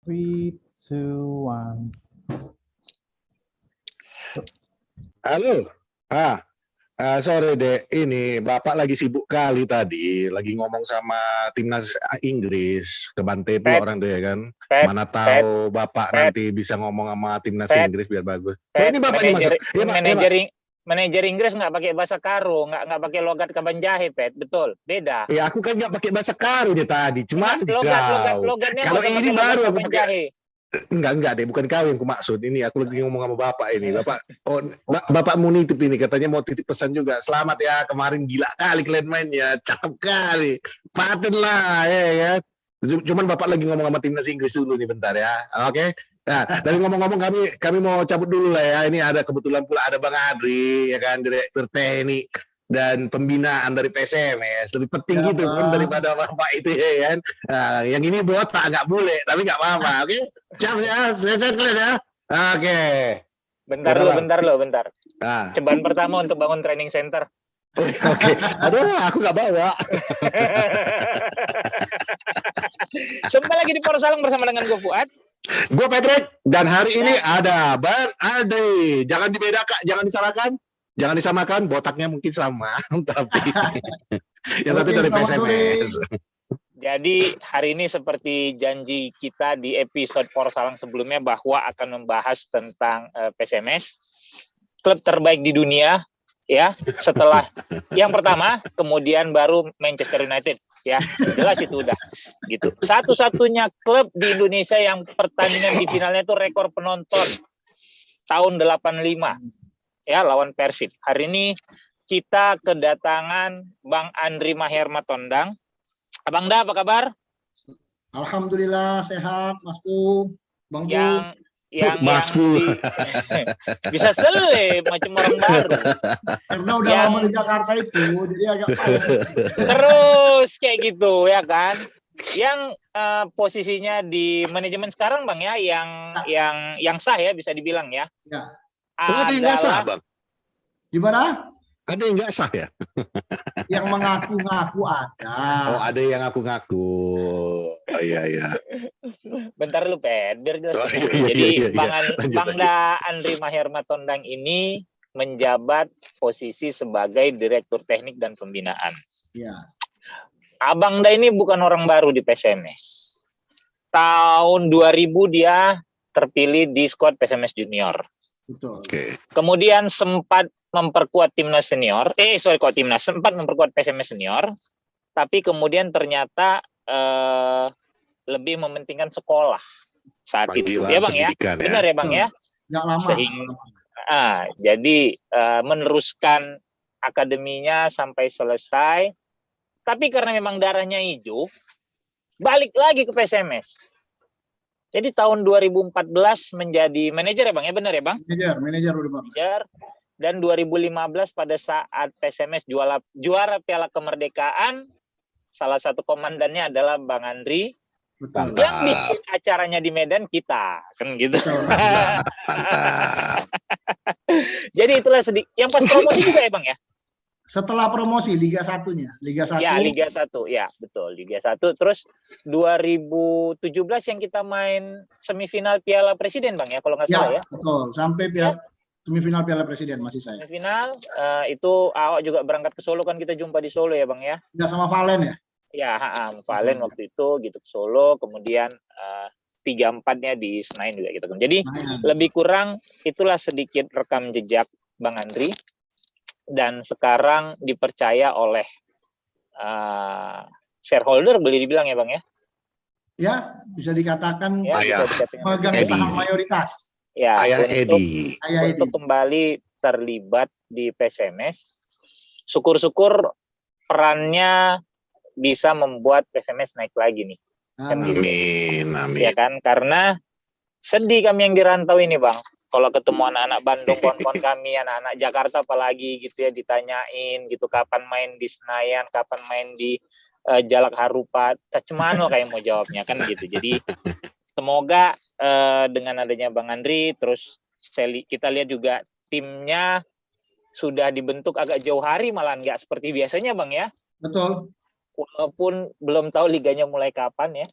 Three, two, one. Halo. Sorry Dek, ini Bapak lagi sibuk kali tadi, lagi ngomong sama timnas Inggris, kebantai pula orang tuh ya kan. Mana tahu Bapak nanti bisa ngomong sama timnas Inggris biar bagus. Oh, ini Bapaknya masuk. Manajer Inggris nggak pakai bahasa karo, nggak pakai logat Kaban Jahe, Pet, betul, beda. Ya aku kan nggak pakai bahasa karo dia tadi, cuma logatnya kalau ini baru aku pakai. Enggak deh, bukan kau yang aku maksud. Ini aku lagi ngomong sama Bapak ini. Bapak mau nitip ini, katanya mau titip pesan juga. Selamat ya, kemarin gila kali kalian mainnya, cakep kali. Paten lah, ya kan. Cuman Bapak lagi ngomong sama timnas Inggris dulu nih bentar ya. Oke. Nah, dari ngomong-ngomong kami mau cabut dulu lah ya. Ini ada kebetulan pula ada Bang Adri, ya kan, Direktur Teknik dan pembinaan dari PSMS, lebih penting ya, gitu kan daripada Bapak itu ya kan. Nah, yang ini botak nggak boleh, tapi nggak apa-apa. Oke, ciao ya, selesai kalian ya. Oke. Bentar lo. Cobaan pertama untuk bangun training center. Oke. Aduh, aku nggak bawa. Sempat lagi di Porsalang bersama dengan gue Fuad. Gue Patrick, dan hari ini ada Bang Adri. Jangan dibedakan, jangan disalahkan. Jangan disamakan, botaknya mungkin sama, tapi yang satu dari PSMS. Jadi hari ini seperti janji kita di episode Porsalang sebelumnya bahwa akan membahas tentang PSMS, klub terbaik di dunia, ya. Setelah yang pertama, kemudian baru Manchester United, ya. Jelas itu udah, gitu. Satu-satunya klub di Indonesia yang pertandingan di finalnya itu rekor penonton tahun 85. Ya, lawan Persib. Hari ini kita kedatangan Bang Andri Maher Matondang. Abang Da, apa kabar? Alhamdulillah sehat, Mas Pu. Bang yang bisa sele macam orang baru. Karena udah lama di Jakarta itu, jadi agak terus kayak gitu ya kan. Yang posisinya di manajemen sekarang Bang ya, yang sah ya bisa dibilang ya. Ya. Ada yang nggak sah, Bang? Gimana? Ada yang nggak sah ya? Yang mengaku-ngaku ada. Oh, ada yang ngaku-ngaku. Oh iya. Bentar lu, Ped. Biar jelas. Oh, Jadi iya. Bang Andri Maher Matondang ini menjabat posisi sebagai Direktur Teknik dan Pembinaan. Iya. Abang Da ini bukan orang baru di PSMS. Tahun 2000 dia terpilih di skuad PSMS Junior. Betul. Oke. Kemudian sempat memperkuat timnas senior, sempat memperkuat PSMS senior, tapi kemudian ternyata lebih mementingkan sekolah saat itu, ya Bang ya, benar ya Bang ya. Nggak lama. Jadi meneruskan akademinya sampai selesai, tapi karena memang darahnya hijau, balik lagi ke PSMS. Jadi tahun 2014 menjadi manajer ya Bang ya, benar ya Bang? Manajer udah Bang. Manajer. Dan 2015 pada saat PSMS juara Piala Kemerdekaan, salah satu komandannya adalah Bang Andri. Betul. Yang bikin acaranya di Medan kita, kan gitu. Jadi itulah sedikit. Yang pas promosi juga ya Bang ya? Setelah promosi Liga 1-nya, Liga 1. Ya, Liga 1. Ya, betul, Liga 1. Terus 2017 yang kita main semifinal Piala Presiden Bang ya, kalau nggak salah ya. Betul, sampai semifinal Piala Presiden masih saya. Semifinal itu awak juga berangkat ke Solo kan, kita jumpa di Solo ya Bang ya. Nggak sama Valen ya? Ya, Valen waktu itu gitu ke Solo, kemudian 3-4-nya di Senayan juga gitu. Jadi lebih kurang itulah sedikit rekam jejak Bang Andri. Dan sekarang dipercaya oleh shareholder, boleh dibilang ya Bang ya? Ya, bisa dikatakan memegang saham mayoritas. Ya, Edi. Untuk kembali terlibat di PSMS. Syukur-syukur perannya bisa membuat PSMS naik lagi nih. Amin. Ya kan, karena sedih kami yang dirantau ini Bang. Kalau ketemu anak-anak Bandung, kawan-kawan kami, anak-anak Jakarta apalagi gitu ya, ditanyain gitu kapan main di Senayan, kapan main di Jalak Harupat, cuman kayak mau jawabnya kan gitu. Jadi semoga dengan adanya Bang Andri, terus kita lihat juga timnya sudah dibentuk agak jauh hari, malah nggak seperti biasanya Bang ya. Betul. Walaupun belum tahu liganya mulai kapan ya.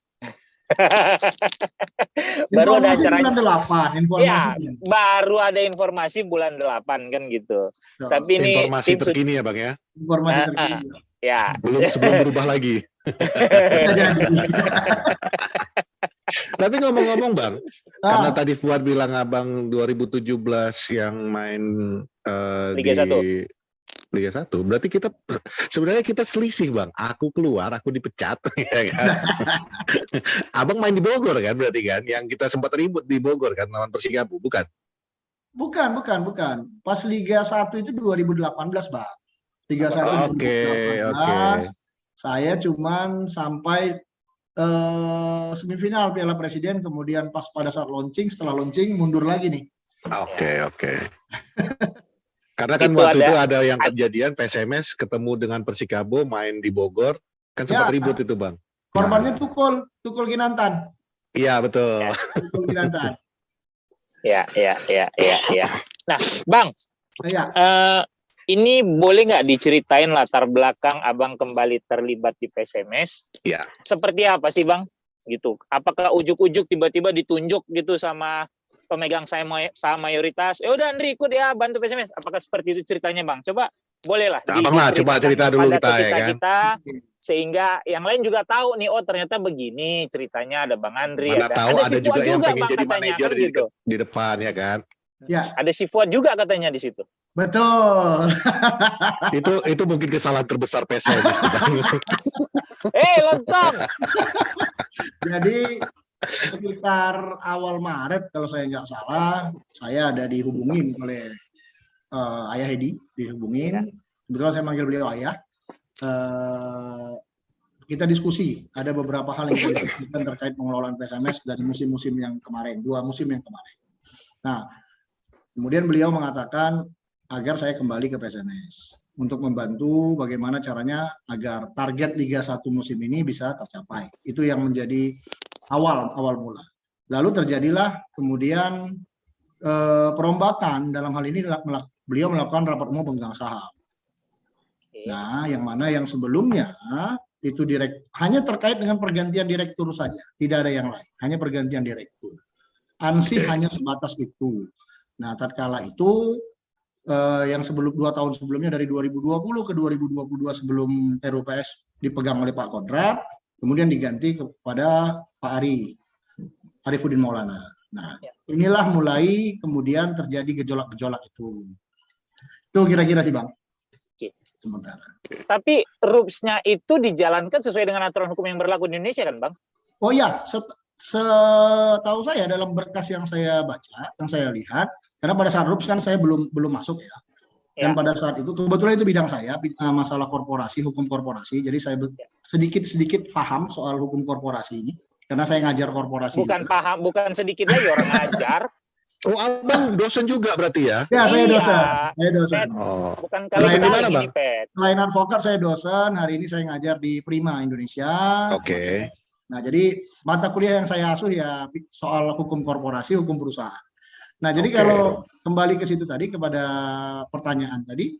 Baru ada Informasi acara. bulan 8, Ya, informasinya. baru ada informasi bulan 8 kan gitu. So, Tapi ini Informasi tim terkini ya Bang ya. informasi Ah, terkini. ya. Sebelum berubah lagi. Bisa jadi. Tapi ngomong-ngomong Bang, karena Ah, tadi Fuad bilang Abang 2017 yang main Liga di 1. Liga 1, berarti kita sebenarnya kita selisih Bang. Aku keluar, aku dipecat, ya kan? Abang main di Bogor kan berarti kan? Yang kita sempat ribut di Bogor kan lawan Persikabo, bukan? bukan. Pas Liga 1 itu 2018, Bang. Liga 1 Oke. 2018. Saya cuman sampai semifinal Piala Presiden, kemudian pas pada saat launching, setelah launching mundur lagi nih. Oke. Karena kan Itu waktu itu ada yang kejadian PSMS ketemu dengan Persikabo main di Bogor, kan sempat Ya. ribut itu Bang. Korbannya Tukul Kinantan. Iya betul. Tukul Kinantan. Ya. Nah, Bang, Ya. ini boleh nggak diceritain latar belakang Abang kembali terlibat di PSMS? Iya. Seperti apa sih Bang? Gitu. Apakah ujuk-ujuk tiba-tiba ditunjuk gitu sama pemegang saham mayoritas? Udah Andri ikut ya bantu PSMS. Apakah seperti itu ceritanya Bang? Coba boleh lah. Abang lah coba cerita dulu kita ya kan. Sehingga yang lain juga tahu nih, oh ternyata begini ceritanya, ada Bang Andri. Mana tahu ada si juga Fuad yang pengen Bang, jadi katanya, manajer kan gitu. di depan ya kan. Ya, Ada si Fuad juga katanya di situ. betul. Itu mungkin kesalahan terbesar PSMS tuh, Bang. Lontong. Jadi sekitar awal Maret kalau saya nggak salah, saya ada dihubungin oleh Ayah Hedi, dihubungin. Kebetulan saya manggil beliau Ayah. Kita diskusi, ada beberapa hal yang kita diskusikan terkait pengelolaan PSMS dari musim-musim yang kemarin, 2 musim yang kemarin. Nah, kemudian beliau mengatakan agar saya kembali ke PSMS untuk membantu bagaimana caranya agar target Liga 1 musim ini bisa tercapai. Itu yang menjadi awal mula. Lalu terjadilah kemudian perombakan, dalam hal ini beliau melakukan rapat umum pemegang saham. Nah, yang mana yang sebelumnya itu hanya terkait dengan pergantian direktur saja, tidak ada yang lain, hanya pergantian direktur. Ansih hanya sebatas itu. Nah, tatkala itu yang 2 tahun sebelumnya dari 2020 ke 2022 sebelum RUPS dipegang oleh Pak Kodrat, kemudian diganti kepada Pak Arifuddin Maulana. Nah, inilah mulai kemudian terjadi gejolak-gejolak itu. Itu kira-kira sih Bang. Sementara. Tapi RUPS-nya itu dijalankan sesuai dengan aturan hukum yang berlaku di Indonesia kan Bang? Oh ya, setahu saya dalam berkas yang saya baca, yang saya lihat, karena pada saat RUPS kan saya belum masuk ya. Dan pada saat itu kebetulan itu bidang saya, masalah korporasi, hukum korporasi. Jadi saya sedikit paham soal hukum korporasi ini karena saya ngajar korporasi. Bukan paham, bukan sedikit lagi orang ngajar. Oh, Abang dosen juga berarti ya? Ya, saya dosen. Oh. Bukan kali-kali ini, Pet. Selain advokat, saya dosen. Hari ini saya ngajar di Prima Indonesia. Oke. Nah, jadi mata kuliah yang saya asuh ya soal hukum korporasi, hukum perusahaan. Nah, jadi kalau kembali ke situ tadi, kepada pertanyaan tadi,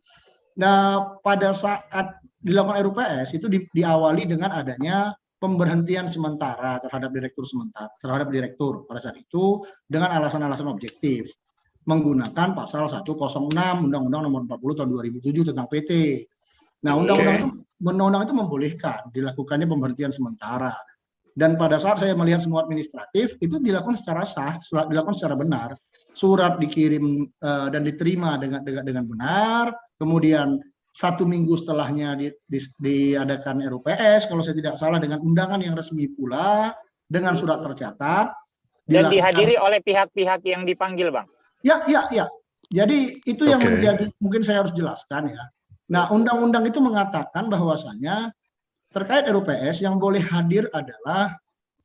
nah pada saat dilakukan RUPS itu diawali dengan adanya pemberhentian sementara terhadap direktur pada saat itu dengan alasan-alasan objektif menggunakan pasal 106 Undang-Undang Nomor 40 Tahun 2007 tentang PT. Nah, undang-undang itu membolehkan dilakukannya pemberhentian sementara. Dan pada saat saya melihat semua administratif itu dilakukan secara sah, dilakukan secara benar. Surat dikirim dan diterima dengan benar. Kemudian 1 minggu setelahnya diadakan RUPS, kalau saya tidak salah dengan undangan yang resmi pula, dengan surat tercatat. Dan dihadiri oleh pihak-pihak yang dipanggil, Bang? Ya. Jadi itu yang menjadi, mungkin saya harus jelaskan ya. Nah, undang-undang itu mengatakan bahwasanya terkait RUPS yang boleh hadir adalah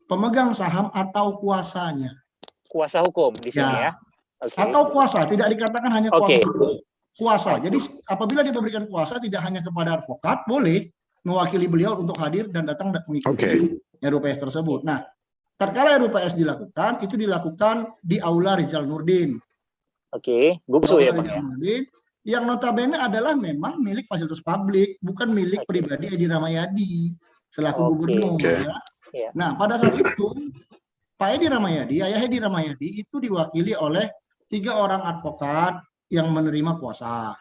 pemegang saham atau kuasanya. Kuasa hukum di sini ya. Atau kuasa, tidak dikatakan hanya kuasa hukum. Kuasa. Jadi apabila dia memberikan kuasa tidak hanya kepada advokat, boleh mewakili beliau untuk hadir dan datang mengikuti RUPS tersebut. Nah, tatkala RUPS dilakukan, itu dilakukan di Aula Rizal Nurdin. Gubsu ya Bang ya. Yang notabene adalah memang milik fasilitas publik, bukan milik pribadi Edi Ramayadi selaku gubernur. Ya. Iya. Nah, pada saat itu Pak Edi Ramayadi, Ayah Edi Ramayadi itu diwakili oleh 3 orang advokat yang menerima kuasa.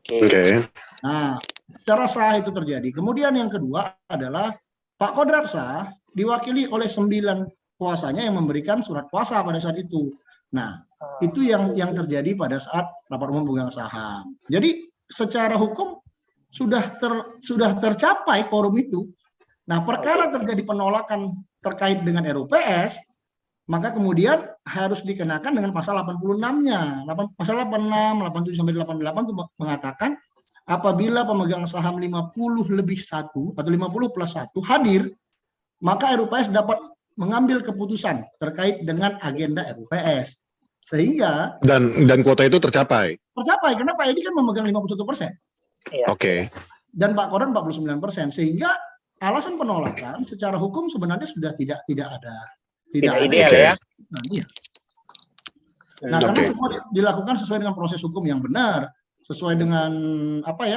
Oke. Nah, secara sah itu terjadi. Kemudian yang kedua adalah Pak Kodrat Shah diwakili oleh 9 kuasanya yang memberikan surat kuasa pada saat itu. Nah, itu yang terjadi pada saat rapat umum pemegang saham. Jadi secara hukum sudah tercapai quorum itu. Nah, perkara terjadi penolakan terkait dengan RUPS, maka kemudian harus dikenakan dengan pasal 86-nya. Pasal 86, 87 sampai 88 itu mengatakan apabila pemegang saham 50+1 atau 50+1 hadir, maka RUPS dapat mengambil keputusan terkait dengan agenda RUPS. Sehingga Dan kuota itu tercapai. karena Pak Edi kan memegang 51%. Iya. Oke. Dan Pak Kodrat 49%. Sehingga alasan penolakan secara hukum sebenarnya sudah tidak ada. Tidak ada. ideal Oke. ya. Nah, iya. Nah, karena semua dilakukan sesuai dengan proses hukum yang benar, sesuai dengan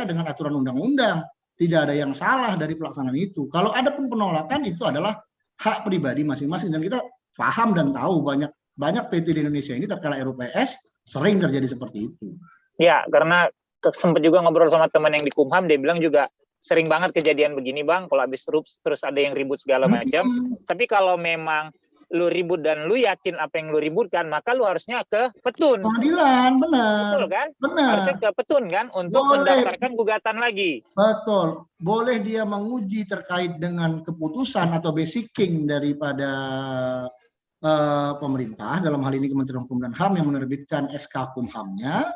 dengan aturan undang-undang, tidak ada yang salah dari pelaksanaan itu. Kalau ada pun penolakan itu adalah hak pribadi masing-masing, dan kita paham dan tahu banyak PT di Indonesia ini terkala RUPS sering terjadi seperti itu. Ya, karena sempat juga ngobrol sama teman yang di Kumham, dia bilang juga sering banget kejadian begini Bang, kalau habis rups terus ada yang ribut segala macam. Tapi kalau memang lu ribut dan lu yakin apa yang lu ributkan, maka lu harusnya ke petun. Pengadilan, benar. Betul kan? Benar. Harusnya ke petun kan untuk mendaftarkan gugatan lagi. Betul. Boleh dia menguji terkait dengan keputusan atau basicing daripada pemerintah, dalam hal ini Kementerian Hukum dan HAM yang menerbitkan SK Kumhamnya,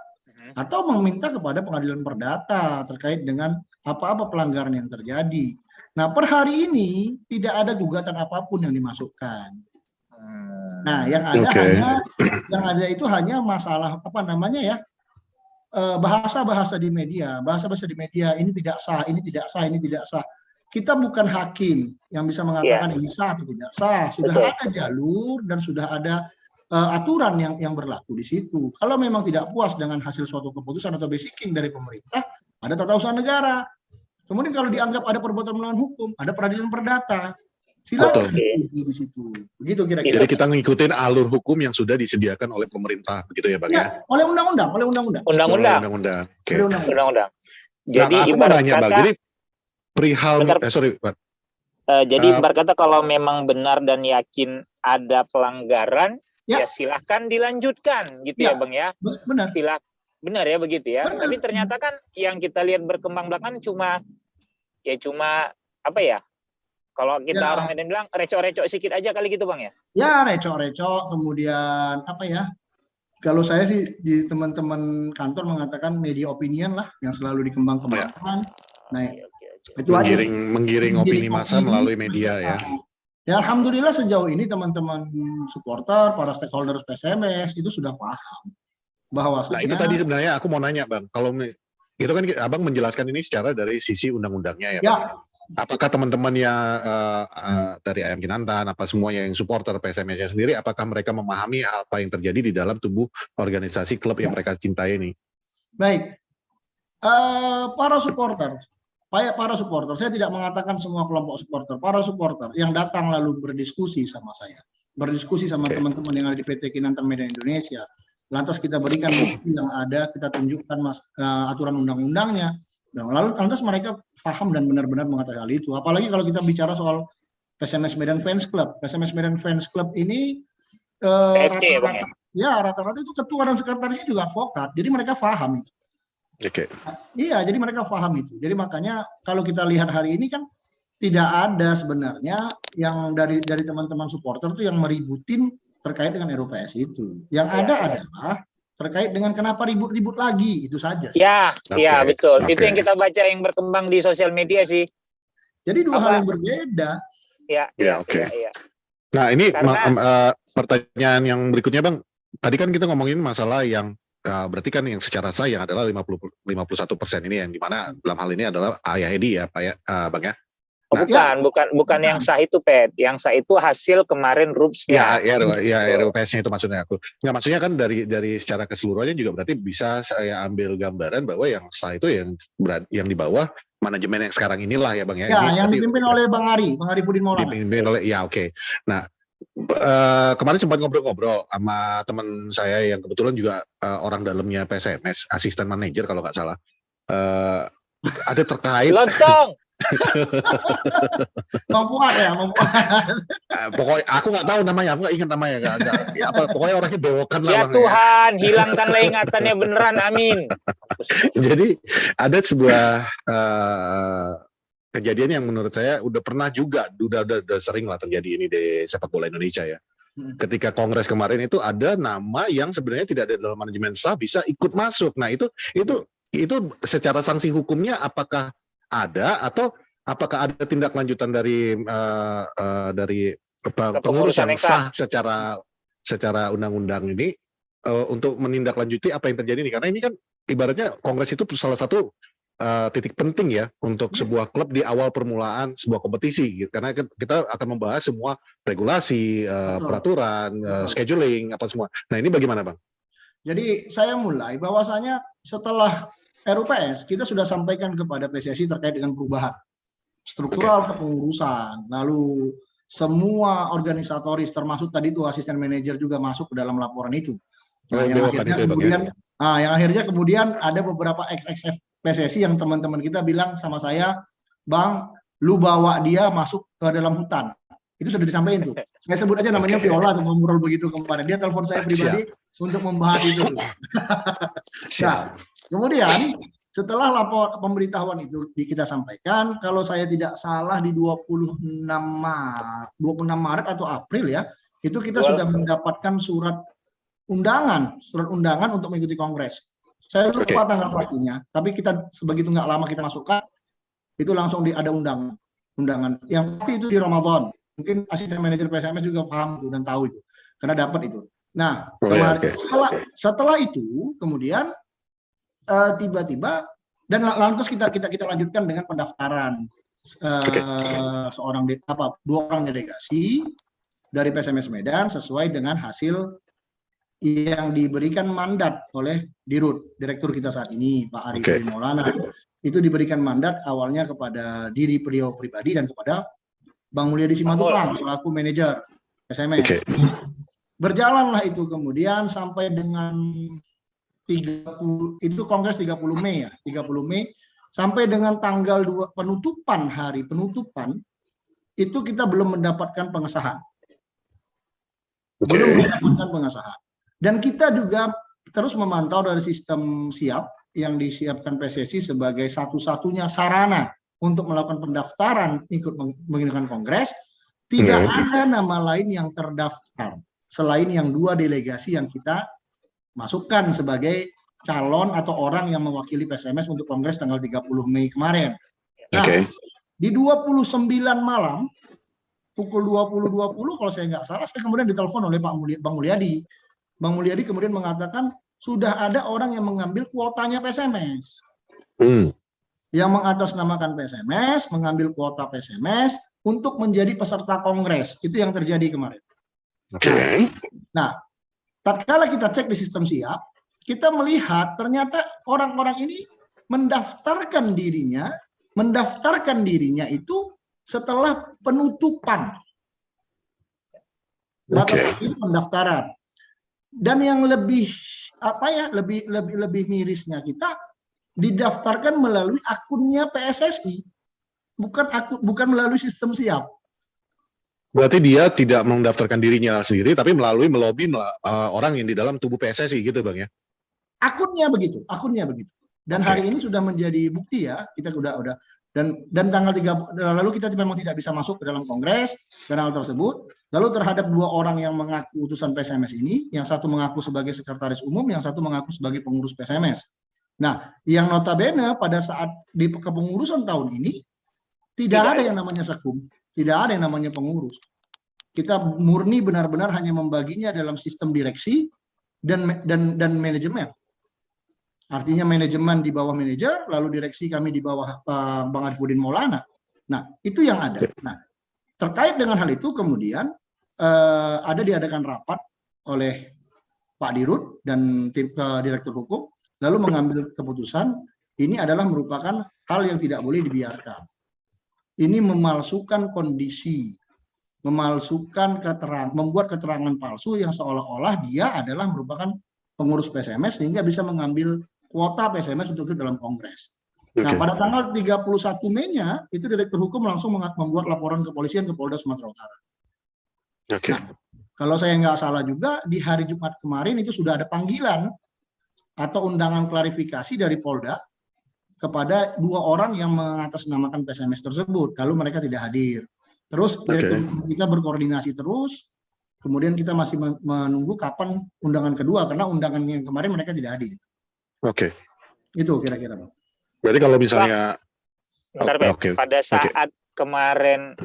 atau meminta kepada pengadilan perdata terkait dengan apa-apa pelanggaran yang terjadi. Nah, per hari ini tidak ada gugatan apapun yang dimasukkan. Nah, yang ada itu hanya masalah bahasa-bahasa di media. Bahasa-bahasa di media ini tidak sah, ini tidak sah, ini tidak sah. Kita bukan hakim yang bisa mengatakan ini sah atau tidak sah. Sudah ada jalur dan sudah ada aturan yang berlaku di situ. Kalau memang tidak puas dengan hasil suatu keputusan atau basicing dari pemerintah, ada tata usaha negara. Kemudian kalau dianggap ada perbuatan melawan hukum, ada peradilan perdata. Silakan di situ. Begitu kira-kira. Jadi kita ngikutin alur hukum yang sudah disediakan oleh pemerintah, begitu ya Bang ya? Oleh undang-undang. Undang-undang. Oke. Undang-undang. Jadi aku mau nanya Bang, jadi perihal jadi ibarat kata kalau memang benar dan yakin ada pelanggaran, ya silahkan dilanjutkan gitu ya Bang ya. Benar. Benar ya begitu ya. Benar. Tapi ternyata kan yang kita lihat berkembang belakangan cuma apa ya? Kalau kita orang Medan bilang recok-recok sedikit aja kali gitu Bang ya. Ya, recok-recok, kemudian kalau saya sih di teman-teman kantor mengatakan media opinion lah yang selalu dikembang-kembangkan. Nah, itu menggiring opini massa melalui media ya. Ya, alhamdulillah sejauh ini teman-teman supporter, para stakeholder PSMS itu sudah paham bahwa itu tadi sebenarnya aku mau nanya Bang, kalau itu kan Abang menjelaskan ini secara dari sisi undang-undangnya ya. Bang? Apakah teman-teman yang dari Ayam Kinantan, apa semuanya yang supporter PSMS sendiri, apakah mereka memahami apa yang terjadi di dalam tubuh organisasi klub yang mereka cintai ini? Baik, para supporter, saya tidak mengatakan semua kelompok supporter, para supporter yang datang lalu berdiskusi sama saya, berdiskusi sama teman-teman yang ada di PT Kinantan Medan Indonesia. Lantas kita berikan bukti yang ada, kita tunjukkan aturan undang-undangnya. Nah, lalu lantas mereka paham dan benar-benar mengatakan hal itu. Apalagi kalau kita bicara soal PSMS Medan Fans Club. PSMS Medan Fans Club ini rata-rata itu ketua dan sekretarisnya juga advokat. Jadi mereka paham itu. Iya, jadi mereka paham itu. Jadi makanya kalau kita lihat hari ini kan tidak ada sebenarnya yang dari teman-teman supporter itu yang meributin terkait dengan RUPS itu. Yang ada adalah terkait dengan kenapa ribut-ribut lagi, itu saja. Ya, betul. Itu yang kita baca yang berkembang di sosial media sih. Jadi dua hal yang berbeda. Ya. Nah, ini pertanyaan yang berikutnya Bang. Tadi kan kita ngomongin masalah yang berarti kan yang secara sah yang adalah 51% ini, yang dimana dalam hal ini adalah Ayah Edi ya, Pak ya, Bang ya. Oh, bukan yang sah itu, Pet. Yang sah itu hasil kemarin RUPS-nya. RUPS-nya itu maksudnya aku. Nggak, maksudnya kan dari secara keseluruhannya juga berarti bisa saya ambil gambaran bahwa yang sah itu yang di bawah manajemen yang sekarang inilah ya Bang ya. Ya, yang dipimpin oleh Bang Arifudin Maulana. Dipimpin oleh, ya oke. Nah, kemarin sempat ngobrol-ngobrol sama teman saya yang kebetulan juga orang dalamnya PSMS, asisten manajer kalau nggak salah. Ada terkait Lontong. Mempuat. Pokoknya aku nggak tahu namanya, aku nggak ingat namanya, ya, pokoknya orangnya bewokan lah. Ya Bang, Tuhan, hilangkanlah ingatannya beneran, amin. Jadi ada sebuah kejadian yang menurut saya udah pernah juga, udah sering lah terjadi ini di sepak bola Indonesia ya. Ketika kongres kemarin itu ada nama yang sebenarnya tidak ada dalam manajemen sah bisa ikut masuk. Nah itu secara sanksi hukumnya apakah ada atau apakah ada tindak lanjutan dari pengurus yang sah secara undang-undang ini untuk menindaklanjuti apa yang terjadi ini, karena ini kan ibaratnya kongres itu salah satu titik penting ya untuk sebuah klub di awal permulaan sebuah kompetisi gitu. Karena kita akan membahas semua regulasi, peraturan, scheduling apa semua. Nah ini bagaimana Bang? Jadi saya mulai bahwasanya setelah RUPS kita sudah sampaikan kepada PSSI terkait dengan perubahan struktural kepengurusan, lalu semua organisatoris termasuk tadi itu asisten manajer juga masuk ke dalam laporan itu. Nah, yang akhirnya kemudian ada beberapa XXF PSSI yang teman-teman kita bilang sama saya, Bang, lu bawa dia masuk ke dalam hutan. Itu sudah disampaikan tuh. Saya sebut aja namanya Viola atau ngobrol begitu kemarin. Dia telepon saya pribadi untuk membahas itu. Nah, kemudian setelah lapor pemberitahuan itu kita sampaikan, kalau saya tidak salah di 26 Maret atau April ya, itu kita sudah mendapatkan surat undangan untuk mengikuti kongres. Saya lupa tanggal pastinya, tapi kita sebegitu nggak lama kita masukkan, itu langsung ada undangan. Yang pasti itu di Ramadan. Mungkin asisten manajer PSMS juga paham itu dan tahu itu, karena dapat itu. Nah, setelah itu kemudian tiba-tiba dan lantas kita lanjutkan dengan pendaftaran dua orang delegasi dari PSMS Medan sesuai dengan hasil yang diberikan mandat oleh Dirut, direktur kita saat ini Pak Arifudin Maulana. Itu diberikan mandat awalnya kepada diri beliau pribadi dan kepada Bang Mulyadi Simatupang selaku manajer PSMS. Berjalanlah itu kemudian sampai dengan 30, itu kongres 30 Mei ya, 30 Mei sampai dengan tanggal 2 penutupan itu kita belum mendapatkan pengesahan. Belum mendapatkan pengesahan. Dan kita juga terus memantau dari sistem siap yang disiapkan PSSI sebagai satu-satunya sarana untuk melakukan pendaftaran ikut menggunakan kongres. Tidak ada nama lain yang terdaftar selain yang 2 delegasi yang kita masukkan sebagai calon atau orang yang mewakili PSMS untuk kongres tanggal 30 Mei kemarin. Nah, di 29 malam pukul 20.20 kalau saya nggak salah, saya kemudian ditelepon oleh Bang Mulyadi. Bang Mulyadi kemudian mengatakan sudah ada orang yang mengambil kuotanya PSMS. Yang mengatasnamakan PSMS, mengambil kuota PSMS untuk menjadi peserta kongres. Itu yang terjadi kemarin. Nah, tatkala kita cek di sistem siap, kita melihat ternyata orang-orang ini mendaftarkan dirinya itu setelah penutupan. Pendaftaran. Dan yang lebih lebih mirisnya, kita didaftarkan melalui akunnya PSSI, bukan melalui sistem siap. Berarti dia tidak mendaftarkan dirinya sendiri, tapi melalui melobi orang yang di dalam tubuh PSSI gitu Bang ya? Akunnya begitu. Dan hari ini sudah menjadi bukti ya, kita udah dan tanggal 3 lalu kita memang tidak bisa masuk ke dalam kongres karena hal tersebut. Lalu terhadap 2 orang yang mengaku utusan PSMS ini, yang satu mengaku sebagai sekretaris umum, yang satu mengaku sebagai pengurus PSMS. Nah, yang notabene pada saat di kepengurusan tahun ini tidak ada yang namanya sekum, tidak ada yang namanya pengurus. Kita murni benar-benar hanya membaginya dalam sistem direksi dan manajemen. Artinya manajemen di bawah manajer, lalu direksi kami di bawah Bang Arifudin Maulana. Nah, itu yang ada. Nah, terkait dengan hal itu kemudian ada diadakan rapat oleh Pak Dirut dan tim Direktur Hukum, lalu mengambil keputusan ini adalah merupakan hal yang tidak boleh dibiarkan. Ini memalsukan kondisi, memalsukan keterangan, membuat keterangan palsu yang seolah-olah dia adalah merupakan pengurus PSMS sehingga bisa mengambil kuota PSMS untuk ikut dalam kongres. Nah, pada tanggal 31 Mei-nya itu Direktur Hukum langsung membuat laporan kepolisian ke Polda Sumatera Utara. Nah, kalau saya nggak salah juga di hari Jumat kemarin itu sudah ada panggilan atau undangan klarifikasi dari Polda kepada 2 orang yang mengatasnamakan PSMS tersebut, lalu mereka tidak hadir. Terus Direktur Hukum kita berkoordinasi terus, kemudian kita masih menunggu kapan undangan kedua, karena undangan yang kemarin mereka tidak hadir. Itu kira-kira, Bang. Berarti kalau misalnya... Pada saat kemarin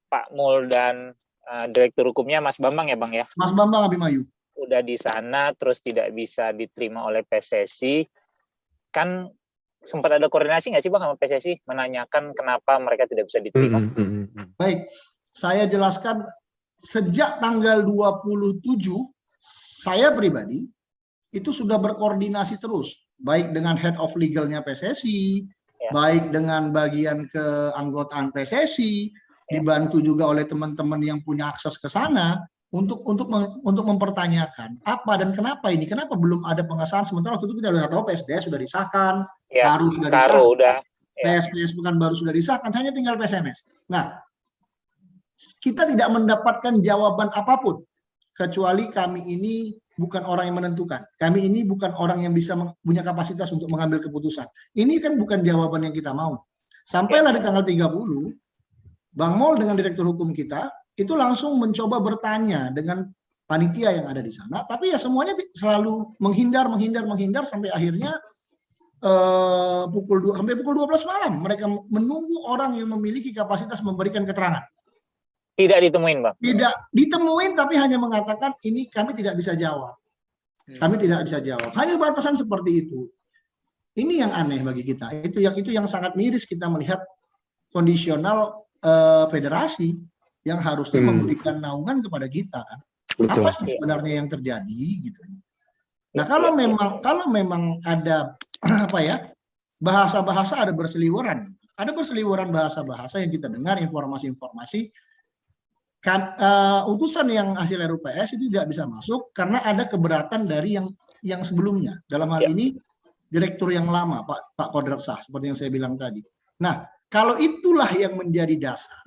Pak Mul dan Direktur Hukumnya Mas Bambang ya Bang ya? Mas Bambang Abimayu. Udah di sana, terus tidak bisa diterima oleh PSSI, kan sempat ada koordinasi nggak sih Bang sama PSSI menanyakan kenapa mereka tidak bisa diterima? Baik, saya jelaskan sejak tanggal 27 saya pribadi itu sudah berkoordinasi terus, baik dengan head of legalnya PSSI, baik dengan bagian keanggotaan PSSI, dibantu juga oleh teman-teman yang punya akses ke sana untuk mempertanyakan apa dan kenapa ini, kenapa belum ada pengesahan, sementara waktu itu kita sudah tahu PSDS sudah disahkan, Karu sudah disahkan, PSPS Pekanbaru sudah disahkan, hanya tinggal PSMS. Nah, kita tidak mendapatkan jawaban apapun kecuali kami ini bukan orang yang menentukan, kami ini bukan orang yang bisa punya kapasitas untuk mengambil keputusan. Ini kan bukan jawaban yang kita mau. Sampailah di tanggal 30, Bang Mol dengan Direktur Hukum kita itu langsung mencoba bertanya dengan panitia yang ada di sana, tapi ya semuanya selalu menghindar sampai akhirnya hampir pukul 12 malam mereka menunggu orang yang memiliki kapasitas memberikan keterangan. Tidak ditemuin, Bang? Tidak ditemuin, tapi hanya mengatakan ini kami tidak bisa jawab. Kami tidak bisa jawab. Hanya batasan seperti itu. Ini yang aneh bagi kita. Itu yang sangat miris kita melihat kondisional federasi yang harusnya memberikan naungan kepada kita kan. Betul. Apa sih sebenarnya yang terjadi gitu. Nah, kalau memang ada bahasa-bahasa ada berseliweran. Ada berseliweran bahasa-bahasa yang kita dengar, informasi-informasi kan, utusan yang hasil RUPS itu tidak bisa masuk karena ada keberatan dari yang sebelumnya. Dalam hal ini direktur yang lama Pak Kodrat Shah seperti yang saya bilang tadi. Nah, kalau itulah yang menjadi dasar,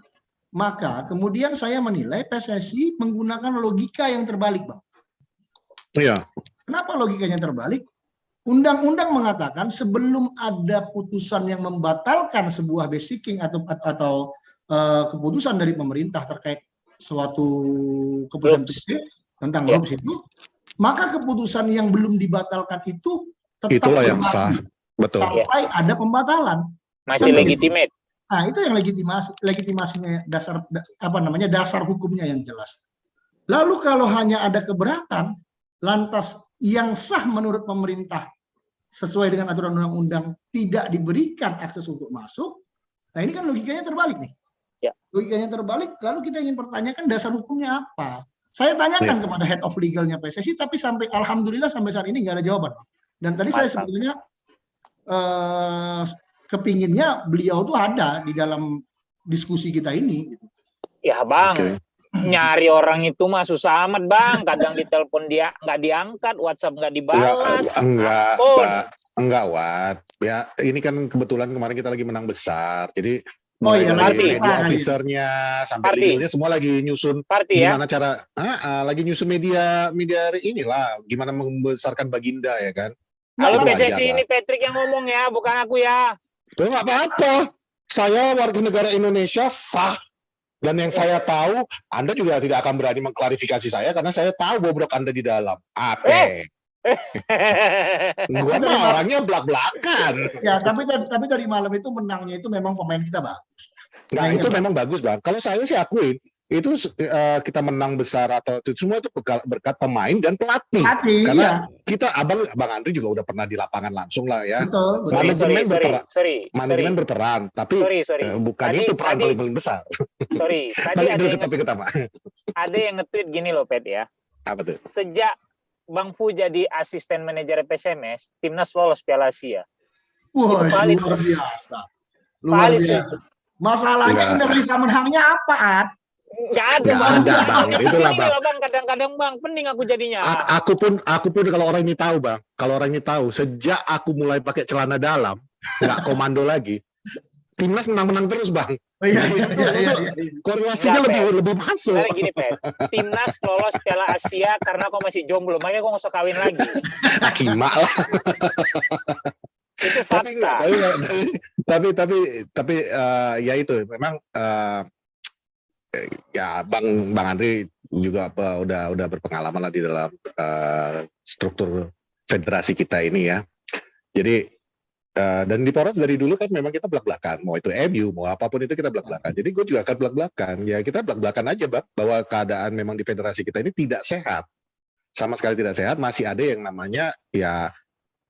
maka kemudian saya menilai PSSI menggunakan logika yang terbalik, Bang. Iya. Kenapa logikanya terbalik? Undang-undang mengatakan sebelum ada putusan yang membatalkan sebuah basicking atau keputusan dari pemerintah terkait suatu keputusan tentang RUPS itu, maka keputusan yang belum dibatalkan itu tetap itulah yang sah, betul. Sampai ada pembatalan. Masih legitimate. Nah, itu yang legitimasinya dasar hukumnya yang jelas. Lalu kalau hanya ada keberatan, lantas yang sah menurut pemerintah sesuai dengan aturan undang-undang tidak diberikan akses untuk masuk, nah ini kan logikanya terbalik nih. Logikanya terbalik, lalu kita ingin pertanyakan dasar hukumnya apa? Saya tanyakan kepada head of legalnya PSSI, tapi alhamdulillah sampai saat ini nggak ada jawaban. Dan tadi saya sebetulnya kepinginnya beliau tuh ada di dalam diskusi kita ini. Ya Bang, nyari orang itu mah susah amat Bang. Kadang ditelepon dia nggak diangkat, WhatsApp nggak dibalas. Enggak, Wat. Ya ini kan kebetulan kemarin kita lagi menang besar, jadi media officernya sampai legalnya semua lagi nyusun gimana cara lagi nyusun media inilah gimana membesarkan Baginda ya kan. Kalau PSSI ini Patrick yang ngomong ya, bukan aku ya. Nggak apa-apa. Saya warga negara Indonesia sah. Dan yang saya tahu, Anda juga tidak akan berani mengklarifikasi saya karena saya tahu bobrok Anda di dalam. Gua mah orangnya belak-belakan. Ya, tapi tadi malam itu menangnya itu memang pemain kita bagus. Nah, itu memang bagus, Bang. Kalau saya sih akuin, itu kita menang besar atau itu semua itu berkat pemain dan pelatih. Pelatih, Karena iya. kita Bang Andri juga udah pernah di lapangan langsung lah ya. Betul, betul. Manajemen berperan, tapi bukan Tadi- itu peran tadi- paling besar. Sorry, tadi Balik ada dulu ke yang, topik utama. ada yang nge-tweet gini loh, Pet ya. Apa tuh? Sejak Bang Fu jadi asisten manajer PSMS, timnas lolos Piala Asia. Wah, Itu valid. luar biasa. Luar Valid, biasa. Masalahnya Enggak. Indonesia menangnya apa, Ad? Nggak ada, Nggak Bang. ada, Bang. Itulah, Ini Bang. loh, Bang. Kadang-kadang, Bang, pening aku jadinya. Aku pun kalau orang ini tahu, Bang. Kalau orang ini tahu, sejak aku mulai pakai celana dalam, nggak komando lagi, timnas menang-menang terus, Bang. Oh, iya. Korelasinya Nggak, lebih masuk. Sebenarnya gini, Pet. Timnas lolos Piala Asia karena kau masih jomblo. Makanya kau nggak usah kawin lagi. Akimak lah. Itu tapi fakta. tapi ya itu memang ya Bang Andri juga udah berpengalaman lah di dalam struktur federasi kita ini ya. Jadi dan di Poros dari dulu kan memang kita belak-belakan, mau itu MU mau apapun itu kita belak-belakan. Jadi gue juga akan belak-belakan. Ya kita belak-belakan aja, Bang, bahwa keadaan memang di federasi kita ini tidak sehat. Sama sekali tidak sehat, masih ada yang namanya ya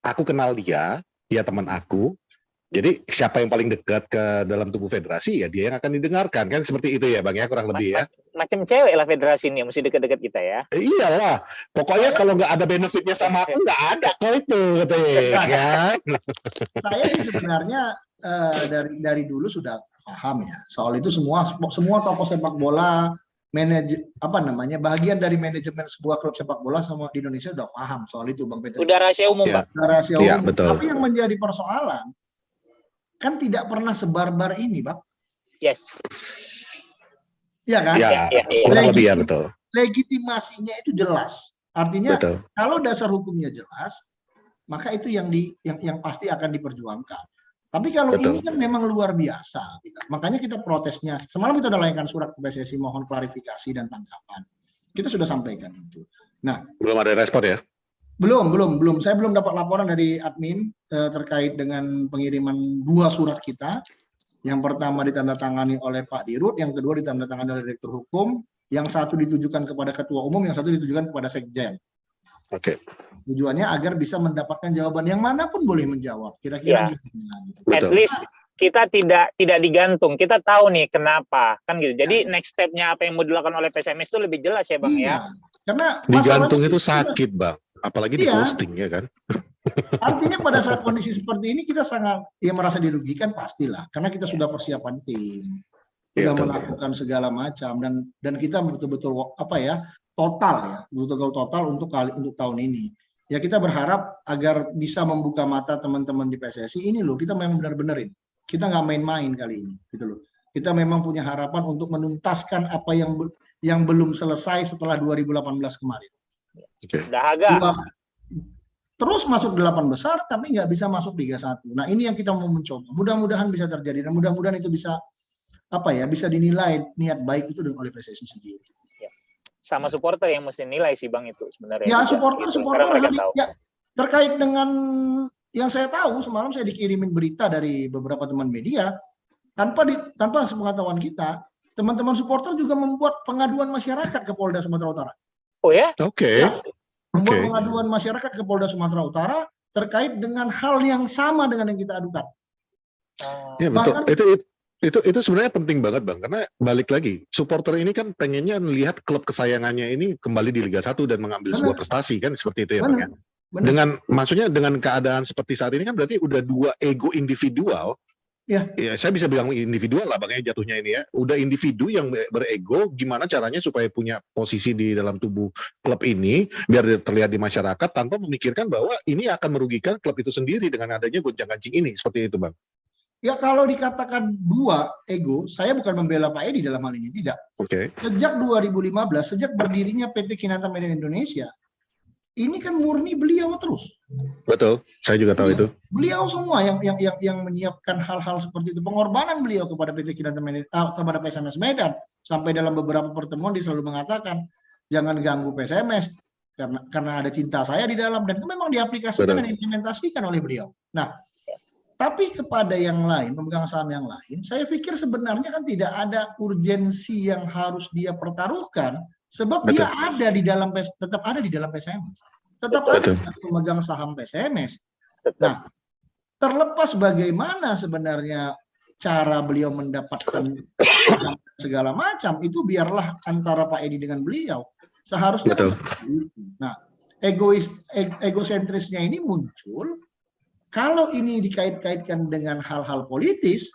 aku kenal dia teman aku. Jadi siapa yang paling dekat ke dalam tubuh federasi ya dia yang akan didengarkan, kan seperti itu ya Bang ya, kurang lebih ya. Macam cewek lah federasi ini, mesti dekat-dekat kita ya. Iyalah, pokoknya kalau nggak ada benefitnya sama aku nggak ada kok itu katanya kan. Saya sih sebenarnya dari dulu sudah paham ya soal itu. Semua tokoh sepak bola, bagian dari manajemen sebuah klub sepak bola semua di Indonesia udah paham soal itu, Bang Peter. Udah rahasia umum, Ya. Bang. Rahasia Iya, umum. betul. Tapi yang menjadi persoalan kan tidak pernah sebarbar ini, Bang. Yes. Iya kan? Ya, Ya. kurang lebih ya, betul. Legitimasinya itu jelas. Artinya Betul. kalau dasar hukumnya jelas, maka itu yang pasti akan diperjuangkan. Tapi kalau Betul. ini kan memang luar biasa. Makanya kita protesnya. Semalam kita udah layangkan surat ke PSSI mohon klarifikasi dan tanggapan. Kita sudah sampaikan itu. Nah, Belum ada respon ya? belum. Saya belum dapat laporan dari admin terkait dengan pengiriman 2 surat kita. Yang pertama ditandatangani oleh Pak Dirut, yang kedua ditandatangani oleh Direktur Hukum, yang satu ditujukan kepada Ketua Umum, yang satu ditujukan kepada Sekjen. Oke. Tujuannya agar bisa mendapatkan jawaban yang manapun boleh menjawab. Kira-kira Ya. gimana? At Betul. least kita tidak digantung. Kita tahu nih kenapa, kan gitu. Jadi next step-nya apa yang mau dilakukan oleh PSMS itu lebih jelas ya, Bang ya. Iya. Karena Digantung masalahnya itu sakit, Bang. Apalagi di Iya. posting ya kan. artinya pada saat kondisi seperti ini kita sangat merasa dirugikan pastilah, karena kita sudah persiapan tim, Iya, sudah betul. melakukan segala macam dan kita betul-betul total untuk tahun ini. Ya kita berharap agar bisa membuka mata teman-teman di PSSI ini loh, kita memang benar-benar ini. Kita nggak main-main kali ini, gitu loh. Kita memang punya harapan untuk menuntaskan apa yang belum selesai setelah 2018 kemarin. Oke. Dahaga. Terus masuk 8 besar tapi nggak bisa masuk Liga 1. Nah, ini yang kita mau mencoba. Mudah-mudahan bisa terjadi dan mudah-mudahan itu bisa bisa dinilai niat baik itu oleh PSSI sendiri. Sama supporter yang mesti nilai sih, Bang, itu sebenarnya. Ya, juga, supporter gitu. Karena mereka tahu. ya, terkait dengan yang saya tahu, semalam saya dikirimin berita dari beberapa teman media tanpa sepengetahuan kita, teman-teman supporter juga membuat pengaduan masyarakat ke Polda Sumatera Utara. Oh ya? Oke. Ya. Membuat Oke. pengaduan masyarakat ke Polda Sumatera Utara terkait dengan hal yang sama dengan yang kita adukan. Ya betul. Bahkan- Itu sebenarnya penting banget, Bang, karena balik lagi supporter ini kan pengennya melihat klub kesayangannya ini kembali di Liga 1 dan mengambil sebuah prestasi kan seperti itu ya, Bang ya. Benar. Dengan keadaan seperti saat ini kan berarti udah 2 ego individual. Ya. Saya bisa bilang individual lah, Bang, ya jatuhnya ini ya. Udah individu yang berego, gimana caranya supaya punya posisi di dalam tubuh klub ini biar terlihat di masyarakat tanpa memikirkan bahwa ini akan merugikan klub itu sendiri dengan adanya goncang-gancing ini, seperti itu, Bang. Ya kalau dikatakan 2 ego, saya bukan membela Pak Edi dalam hal ini, tidak. Oke. Sejak 2015, sejak berdirinya PT Kinanta Medan Indonesia, ini kan murni beliau terus. Betul. Saya juga tahu itu. Beliau semua yang menyiapkan hal-hal seperti itu. Pengorbanan beliau kepada PT Kinanta Medan, kepada PSMS Medan, sampai dalam beberapa pertemuan dia selalu mengatakan jangan ganggu PSMS karena ada cinta saya di dalam, dan itu memang diaplikasikan Betul. dan diimplementasikan oleh beliau. Nah, Tapi kepada yang lain, pemegang saham yang lain, saya pikir sebenarnya kan tidak ada urgensi yang harus dia pertaruhkan, sebab dia ada di dalam tetap ada di dalam PSMS, tetap ada sebagai pemegang saham PSMS. Nah, terlepas bagaimana sebenarnya cara beliau mendapatkan segala macam, itu biarlah antara Pak Edi dengan beliau. Seharusnya seperti itu. Nah, egosentrisnya ini muncul kalau ini dikait-kaitkan dengan hal-hal politis,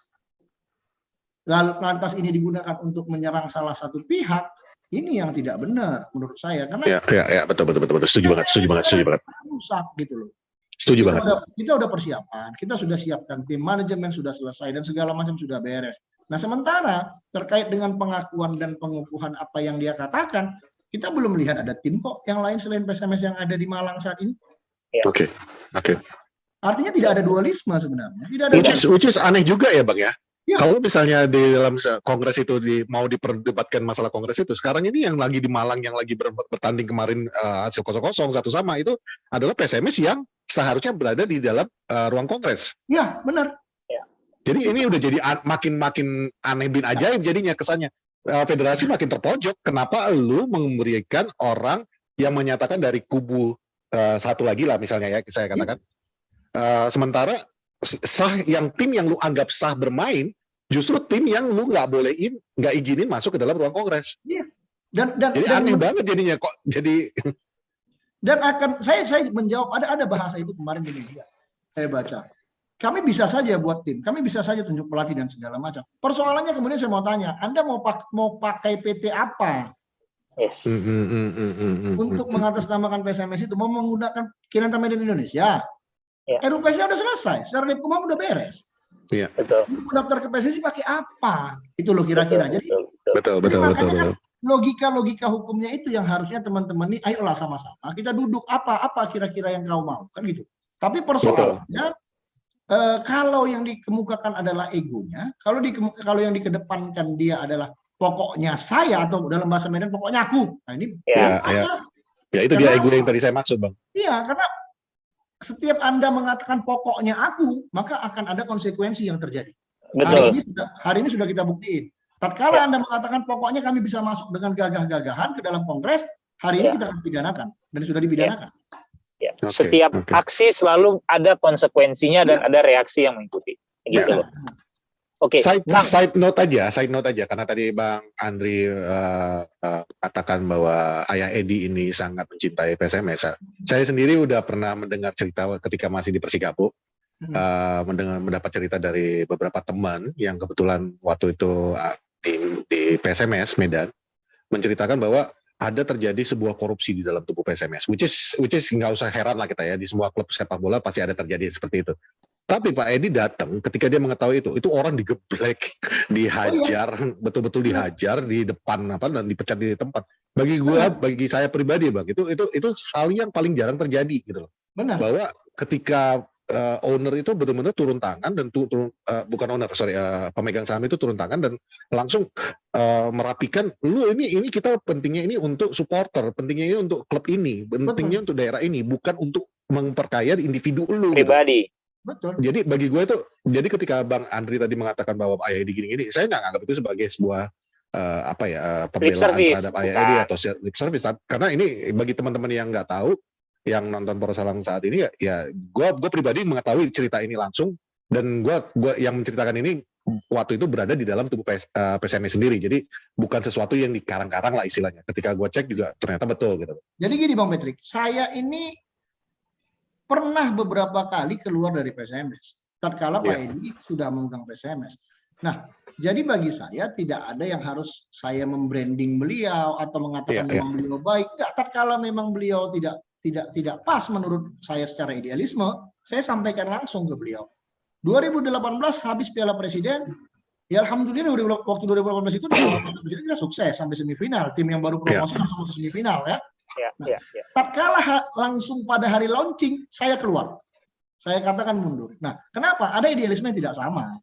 lantas ini digunakan untuk menyerang salah satu pihak, ini yang tidak benar menurut saya. Karena betul. Setuju banget. Rusak gitu loh. Setuju banget. Kita udah persiapan, kita sudah siapkan tim manajemen sudah selesai dan segala macam sudah beres. Nah, sementara terkait dengan pengakuan dan pengukuhan apa yang dia katakan, kita belum melihat ada tim kok yang lain selain PSMS yang ada di Malang saat ini. Oke. Artinya tidak ada dualisme sebenarnya. Tidak ada which is aneh juga ya Bang ya. Kalau misalnya di dalam kongres itu mau diperdebatkan masalah kongres itu, sekarang ini yang lagi di Malang yang lagi bertanding kemarin hasil 0-0 satu sama itu adalah PSMS yang seharusnya berada di dalam ruang kongres. Ya, benar. Jadi ini udah jadi makin aneh bin ajaib jadinya kesannya. Federasi makin terpojok. Kenapa lu memberikan orang yang menyatakan dari kubu satu lagi lah misalnya ya saya katakan. Sementara tim yang lu anggap sah bermain justru tim yang lu nggak izinin masuk ke dalam ruang kongres. Iya. Jadi aneh banget jadinya kok jadi. Dan saya menjawab ada bahasa itu kemarin di media saya baca. Kami bisa saja buat tim, kami bisa saja tunjuk pelatih dan segala macam. Persoalannya kemudian saya mau tanya, Anda mau pakai PT apa? Yes. Untuk mengatasnamakan PSMS itu mau menggunakan Kinanta Medan Indonesia. RUPSnya udah selesai, secara hukum udah beres. Iya. Betul. Untuk mendaftar ke PSSI pakai apa? Itu loh kira-kira. Jadi betul. Logika hukumnya itu yang harusnya teman-teman ini, ayolah sama-sama kita duduk apa kira-kira yang kau mau kan gitu. Tapi persoalannya kalau yang dikemukakan adalah egonya, kalau yang dikedepankan dia adalah pokoknya saya atau dalam bahasa Medan pokoknya aku. Nah ini ya itu dia ego yang tadi saya maksud Bang. Iya, karena setiap Anda mengatakan pokoknya aku, maka akan ada konsekuensi yang terjadi. Betul. Hari ini sudah kita buktiin. Tatkala Anda mengatakan pokoknya kami bisa masuk dengan gagah-gagahan ke dalam kongres, hari ini kita akan pidanakan dan sudah dipidanakan. Setiap aksi selalu ada konsekuensinya dan ada reaksi yang mengikuti. Gitu loh. Oke. Side note aja karena tadi Bang Andri katakan bahwa Ayah Edi ini sangat mencintai PSMS. Saya sendiri udah pernah mendengar cerita ketika masih di Persikabo, mendapat cerita dari beberapa teman yang kebetulan waktu itu di PSMS Medan menceritakan bahwa ada terjadi sebuah korupsi di dalam tubuh PSMS, which is nggak usah heran lah kita ya, di semua klub sepak bola pasti ada terjadi seperti itu. Tapi Pak Edi datang ketika dia mengetahui itu orang digeblek, dihajar, betul-betul dihajar di depan dan dipecat di tempat. Bagi saya pribadi Bang, itu hal yang paling jarang terjadi gitu loh. Benar. Bahwa ketika owner itu benar-benar turun tangan dan pemegang saham itu turun tangan dan langsung merapikan, ini kita pentingnya ini untuk supporter, pentingnya ini untuk klub ini, pentingnya untuk daerah ini, bukan untuk memperkaya individu lu pribadi. Gitu. Betul. Jadi bagi gue itu, jadi ketika Bang Andri tadi mengatakan bahwa Ayah Edi gini-gini, saya nggak anggap itu sebagai sebuah pembelaan terhadap Ayah Edi atau lip service, karena ini bagi teman-teman yang nggak tahu, yang nonton Porsalang saat ini ya gue pribadi mengetahui cerita ini langsung, dan gue yang menceritakan ini waktu itu berada di dalam tubuh PSMS sendiri, jadi bukan sesuatu yang dikarang-karang lah istilahnya. Ketika gue cek juga ternyata betul gitu. Jadi gini Bang Patrick, saya ini pernah beberapa kali keluar dari PSMS tatkala Pak Edi sudah memegang PSMS. Nah, jadi bagi saya tidak ada yang harus saya membranding beliau atau mengatakan memang beliau baik. Enggak, tatkala memang beliau tidak pas menurut saya secara idealisme, saya sampaikan langsung ke beliau. 2018 habis Piala Presiden, ya alhamdulillah waktu 2018 itu kita sukses sampai semifinal. Tim yang baru promosi langsung semifinal ya. Tatkala langsung pada hari launching saya keluar, saya katakan mundur. Nah, kenapa? Ada idealisme yang tidak sama.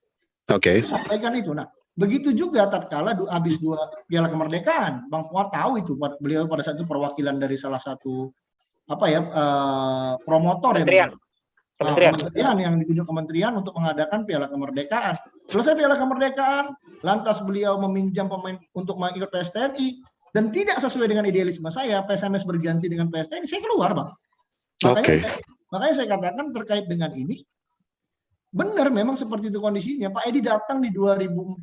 Sampaikan itu. Nah, begitu juga tatkala habis 2 Piala Kemerdekaan, Bang Fuad tahu itu, beliau pada saat itu perwakilan dari salah satu promotor Kementerian. Yang ditunjuk kementerian untuk mengadakan Piala Kemerdekaan. Selesai Piala Kemerdekaan, lantas beliau meminjam pemain untuk mengikut PSTNI dan tidak sesuai dengan idealisme saya, PSMS berganti dengan PSTNI, saya keluar, Bang. Makanya saya katakan terkait dengan ini, benar memang seperti itu kondisinya. Pak Edi datang di 2015,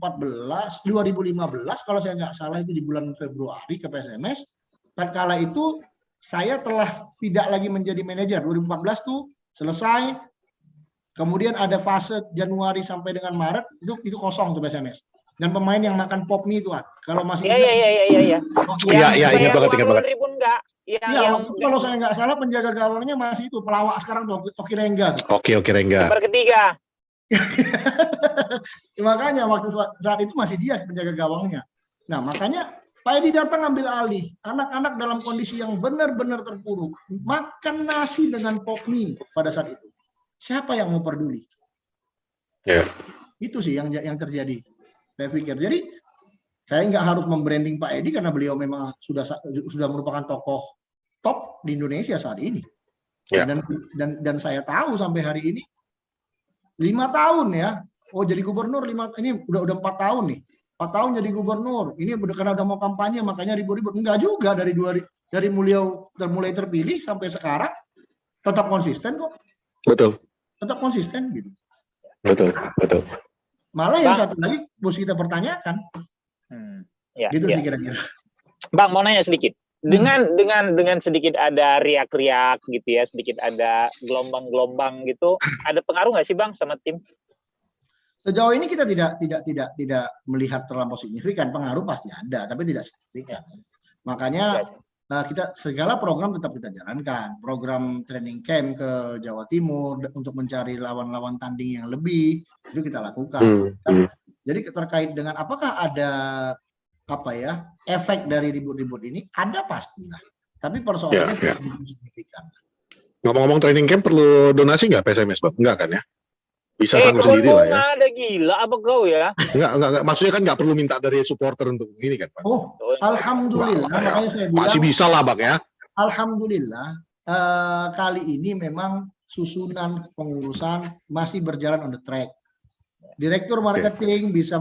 kalau saya nggak salah itu di bulan Februari ke PSMS. Tatkala itu saya telah tidak lagi menjadi manajer. 2014 tuh selesai, kemudian ada fase Januari sampai dengan Maret itu kosong tuh PSMS. Dan pemain yang makan pop mie itu kalau masih Iya. Ingat banget. Ribu enggak? Waktu kalau saya nggak salah penjaga gawangnya masih itu pelawak sekarang tuh Oki Rengga tuh. Oki Rengga. Nomor ketiga. Makanya waktu saat itu masih dia penjaga gawangnya. Nah, makanya Pak Edi datang ambil alih. Anak-anak dalam kondisi yang benar-benar terpuruk. Makan nasi dengan pop mie pada saat itu. Siapa yang mau peduli? Yeah. Itu sih yang terjadi. Saya pikir. Jadi, saya nggak harus membranding Pak Edi karena beliau memang sudah merupakan tokoh top di Indonesia saat ini. Yeah. Dan saya tahu sampai hari ini 5 tahun ya. Oh, jadi gubernur ini udah 4 tahun nih. 4 tahun jadi gubernur. Ini karena udah mau kampanye makanya ribut-ribut. Enggak juga dari beliau mulai terpilih sampai sekarang tetap konsisten kok. Betul. Tetap konsisten gitu. Betul. Malah yang satu lagi harus kita pertanyakan. Gitu sih kira-kira. Bang, mau nanya sedikit. Dengan sedikit ada riak-riak gitu ya, sedikit ada gelombang-gelombang gitu, ada pengaruh nggak sih Bang sama tim? Sejauh ini kita tidak melihat terlampau signifikan. Pengaruh pasti ada, tapi tidak signifikan. Makanya kita segala program tetap kita jalankan. Program training camp ke Jawa Timur untuk mencari lawan-lawan tanding yang lebih itu kita lakukan. Jadi terkait dengan apakah ada efek dari ribut-ribut ini, ada pastilah. Tapi persoalannya tidak signifikan. Ngomong-ngomong training camp perlu donasi nggak PSMS, Bang? Enggak kan ya? Bisa sanggup sendiri lah ya. Ada gila apa kau ya? Enggak. Maksudnya kan nggak perlu minta dari supporter untuk ini kan, Pak? Oh, alhamdulillah. Makanya saya bilang, masih bisa lah, Bang ya. Alhamdulillah, kali ini memang susunan pengurusan masih berjalan on the track. Direktur marketing bisa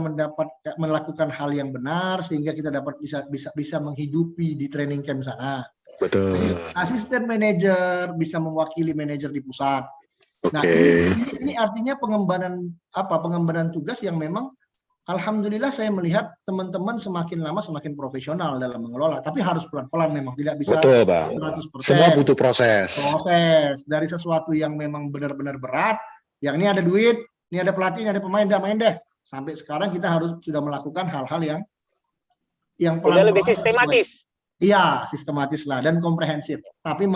melakukan hal yang benar sehingga kita dapat bisa menghidupi di training camp sana. Betul. Asisten manajer bisa mewakili manajer di pusat. Nah, ini artinya pengembangan tugas yang memang alhamdulillah saya melihat teman-teman semakin lama semakin profesional dalam mengelola, tapi harus pelan-pelan memang tidak bisa. Betul, Bang. 100%. Semua butuh proses. Dari sesuatu yang memang benar-benar berat, yang ini ada duit, ini ada pelatih, ini ada pemain, udah main deh. Sampai sekarang kita sudah melakukan hal-hal yang pelan-pelan lebih sistematis. Iya, sistematis lah dan komprehensif. Tapi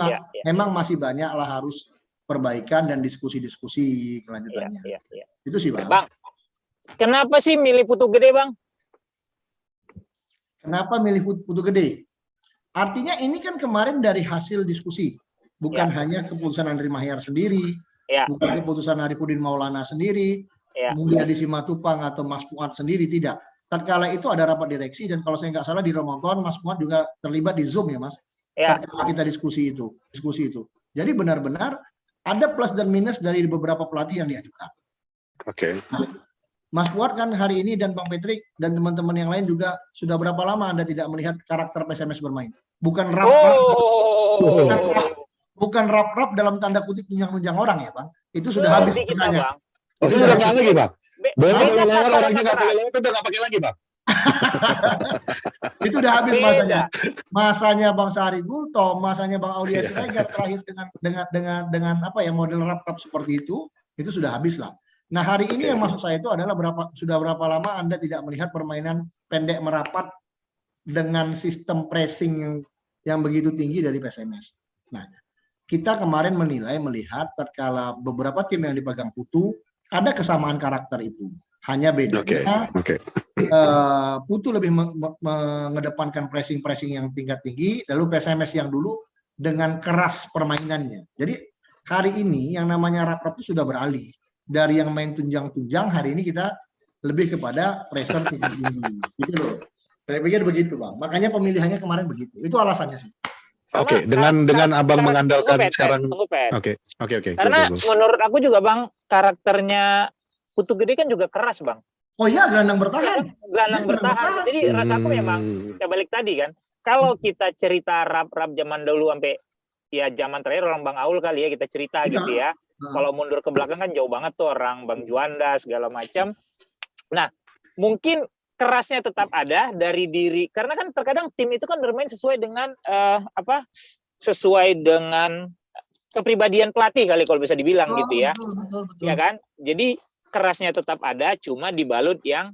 memang masih banyak lah harus perbaikan dan diskusi-diskusi kelanjutannya. Itu sih, Bang. Bang, kenapa sih milih Putu Gede, Bang? Kenapa milih Putu Gede? Artinya ini kan kemarin dari hasil diskusi. Bukan hanya keputusan Andri Mahyar sendiri, bukan keputusan Arifudin Maulana sendiri, Mulyadi Simatupang atau Mas Fuad sendiri, tidak. Tatkala itu ada rapat direksi dan kalau saya nggak salah di Ramadan Mas Fuad juga terlibat di Zoom ya, Mas. Tatkala kita diskusi itu. Jadi benar-benar ada plus dan minus dari beberapa pelatih yang diajukan. Nah, Mas Fuad kan hari ini dan Bang Patrick dan teman-teman yang lain juga sudah berapa lama Anda tidak melihat karakter PSMS bermain? Bukan rap-rap dalam tanda kutip nunjang-nunjang orang ya, Bang. Itu sudah habis masanya. Itu udah nggak lagi, Bang. Orangnya nggak pakai lewat, udah nggak pakai lagi, Bang. Itu udah habis masanya. Masanya Bang Sahari Gultom, masanya Bang Aulia Siregar terakhir dengan model rap-rap seperti itu sudah habis lah. Nah, hari ini yang maksud saya itu adalah sudah berapa lama Anda tidak melihat permainan pendek merapat dengan sistem pressing yang begitu tinggi dari PSMS. Nah, kita kemarin melihat tatkala beberapa tim yang dipegang Putu ada kesamaan karakter itu. Hanya bedanya Putu lebih mengedepankan pressing yang tingkat tinggi, lalu PSMS yang dulu dengan keras permainannya. Jadi hari ini yang namanya rap-rap itu sudah beralih. Dari yang main tunjang-tunjang, hari ini kita lebih kepada pressure tinggi. Gitu loh. Saya pikir begitu, Bang. Makanya pemilihannya kemarin begitu. Itu alasannya sih. Oke, dengan Abang mengandalkan sekarang. Tunggu, Pet. Oke. Karena Go. menurut aku juga Bang, karakternya Putu Gede kan juga keras Bang. Oh iya, gelandang Ya bertahan. kan? Gelandang Dia bertahan. Jadi rasaku memang ya balik tadi kan. Kalau kita cerita rap zaman dulu sampai ya zaman terakhir orang Bang Aul kali ya kita cerita Iya. gitu ya. Kalau mundur ke belakang kan jauh banget tuh orang Bang Juanda segala macam. Nah, mungkin kerasnya tetap ada dari diri karena kan terkadang tim itu kan bermain sesuai dengan sesuai dengan kepribadian pelatih kali kalau bisa dibilang gitu ya. Betul. Ya kan? Jadi kerasnya tetap ada cuma dibalut yang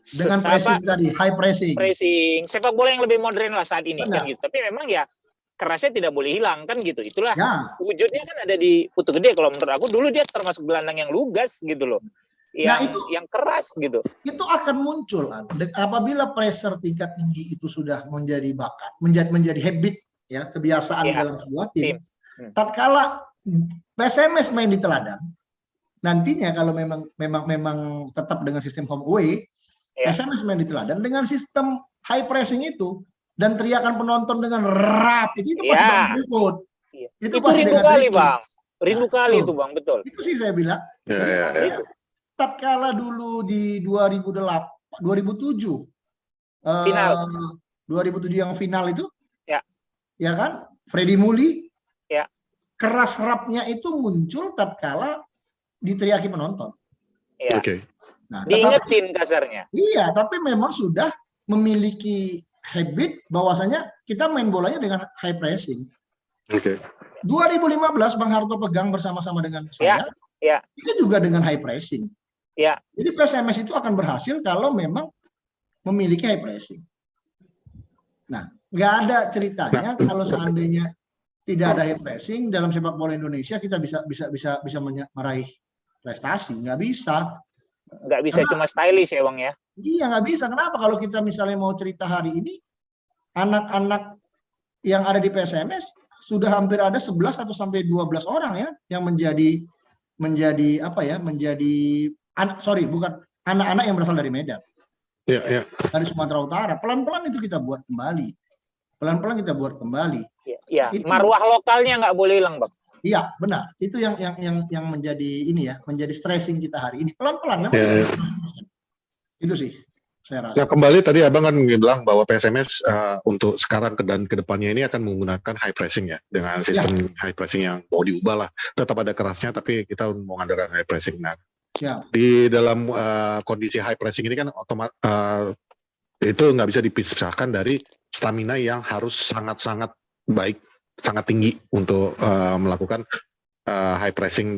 Dengan pressing tadi, high pressing. Sepak bola yang lebih modern lah saat ini kan Benar. gitu. Tapi memang ya kerasnya tidak boleh hilang kan gitu. Itulah Ya. wujudnya kan ada di Putu Gede kalau menurut aku dulu dia termasuk gelandang yang lugas gitu loh. Yang keras gitu. Itu akan muncul apabila pressure tingkat tinggi itu sudah menjadi bakat, menjadi habit ya, kebiasaan dalam sebuah tim. Tatkala PSMS main di teladan, nantinya kalau memang tetap dengan sistem home away, PSMS main di teladan dengan sistem high pressing itu dan teriakan penonton dengan rap itu pasti bakal ribut. Itu rindu kali Bang. Rindu kali itu Bang, betul. Itu sih saya bilang. Tatkala dulu di 2007 final 2007 yang final itu ya kan Freddy Muli keras rapnya itu muncul tatkala diteriaki penonton. Nah, diingetin kasarnya. Iya, tapi memang sudah memiliki habit bahwasanya kita main bolanya dengan high pressing. 2015 Bang Harto pegang bersama-sama dengan saya. Itu juga dengan high pressing. Jadi PSMS itu akan berhasil kalau memang memiliki high pressing. Nah, nggak ada ceritanya kalau seandainya tidak ada high pressing dalam sepak bola Indonesia kita bisa meraih prestasi. Nggak bisa. Nggak bisa cuma stylish ya Bang ya. Iya nggak bisa. Kenapa kalau kita misalnya mau cerita hari ini anak-anak yang ada di PSMS sudah hampir ada 11 atau sampai 12 orang ya yang menjadi anak-anak yang berasal dari Medan. Dari Sumatera Utara. Pelan-pelan itu kita buat kembali. Marwah lokalnya nggak boleh hilang Bang. Iya, benar. Itu yang menjadi menjadi stressing kita hari ini. Pelan-pelan memang. Itu sih saya rasa. Nah, kembali tadi Abang kan bilang bahwa PSMS untuk sekarang dan kedepannya ini akan menggunakan high pressing ya, dengan sistem high pressing yang mau diubah lah. Tetap ada kerasnya, tapi kita mengandalkan high pressing. Nah, di dalam kondisi high pressing ini kan itu nggak bisa dipisahkan dari stamina yang harus sangat-sangat baik, sangat tinggi untuk melakukan high pressing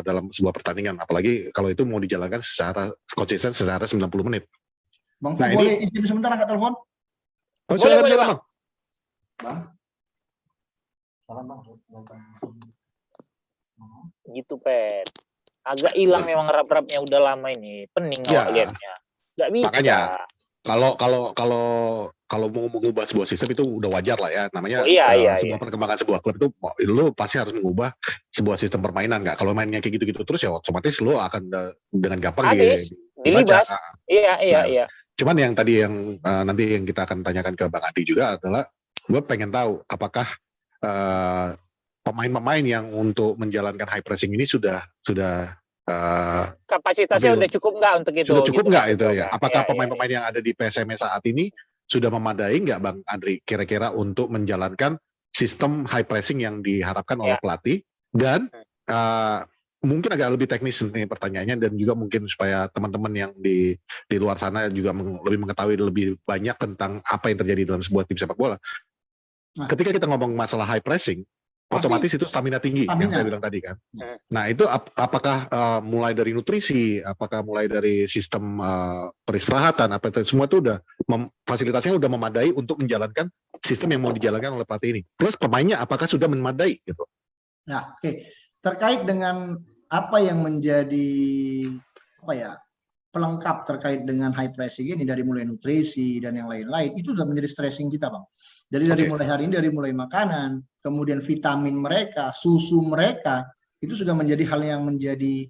dalam sebuah pertandingan. Apalagi kalau itu mau dijalankan secara konsisten secara 90 menit. Bang, boleh izin sebentar angkat telepon? Silakan, Bang. Gitu, Pet. Agak hilang memang rap-rapnya udah lama ini. Pening awak liatnya. Nggak bisa. Makanya kalau mau mengubah sebuah sistem itu udah wajar lah ya, namanya sebuah perkembangan sebuah klub itu lu pasti harus mengubah sebuah sistem permainan. Nggak, kalau mainnya kayak gitu-gitu terus ya otomatis lu akan dengan gampang dilibas. Iya. Cuman yang tadi nanti yang kita akan tanyakan ke Bang Adi juga adalah gue pengen tahu apakah pemain-pemain yang untuk menjalankan high pressing ini sudah kapasitasnya udah cukup nggak untuk itu? Sudah cukup nggak itu ya? Apakah pemain-pemain yang ada di PSMS saat ini sudah memadai nggak Bang Andri kira-kira untuk menjalankan sistem high pressing yang diharapkan oleh pelatih? Dan mungkin agak lebih teknis nih pertanyaannya, dan juga mungkin supaya teman-teman yang di luar sana juga lebih mengetahui lebih banyak tentang apa yang terjadi dalam sebuah tim sepak bola. Ketika kita ngomong masalah high pressing, otomatis itu stamina tinggi yang saya bilang tadi kan. Nah itu apakah mulai dari nutrisi, apakah mulai dari sistem peristirahatan, apa itu semua itu udah fasilitasnya udah memadai untuk menjalankan sistem yang mau dijalankan oleh pelatih ini. Plus pemainnya apakah sudah memadai gitu? Ya, oke. Terkait dengan apa yang menjadi pelengkap terkait dengan high pressing ini, dari mulai nutrisi dan yang lain-lain, itu sudah menjadi stressing kita, Bang. Jadi dari mulai hari ini, dari mulai makanan, kemudian vitamin mereka, susu mereka, itu sudah menjadi hal yang menjadi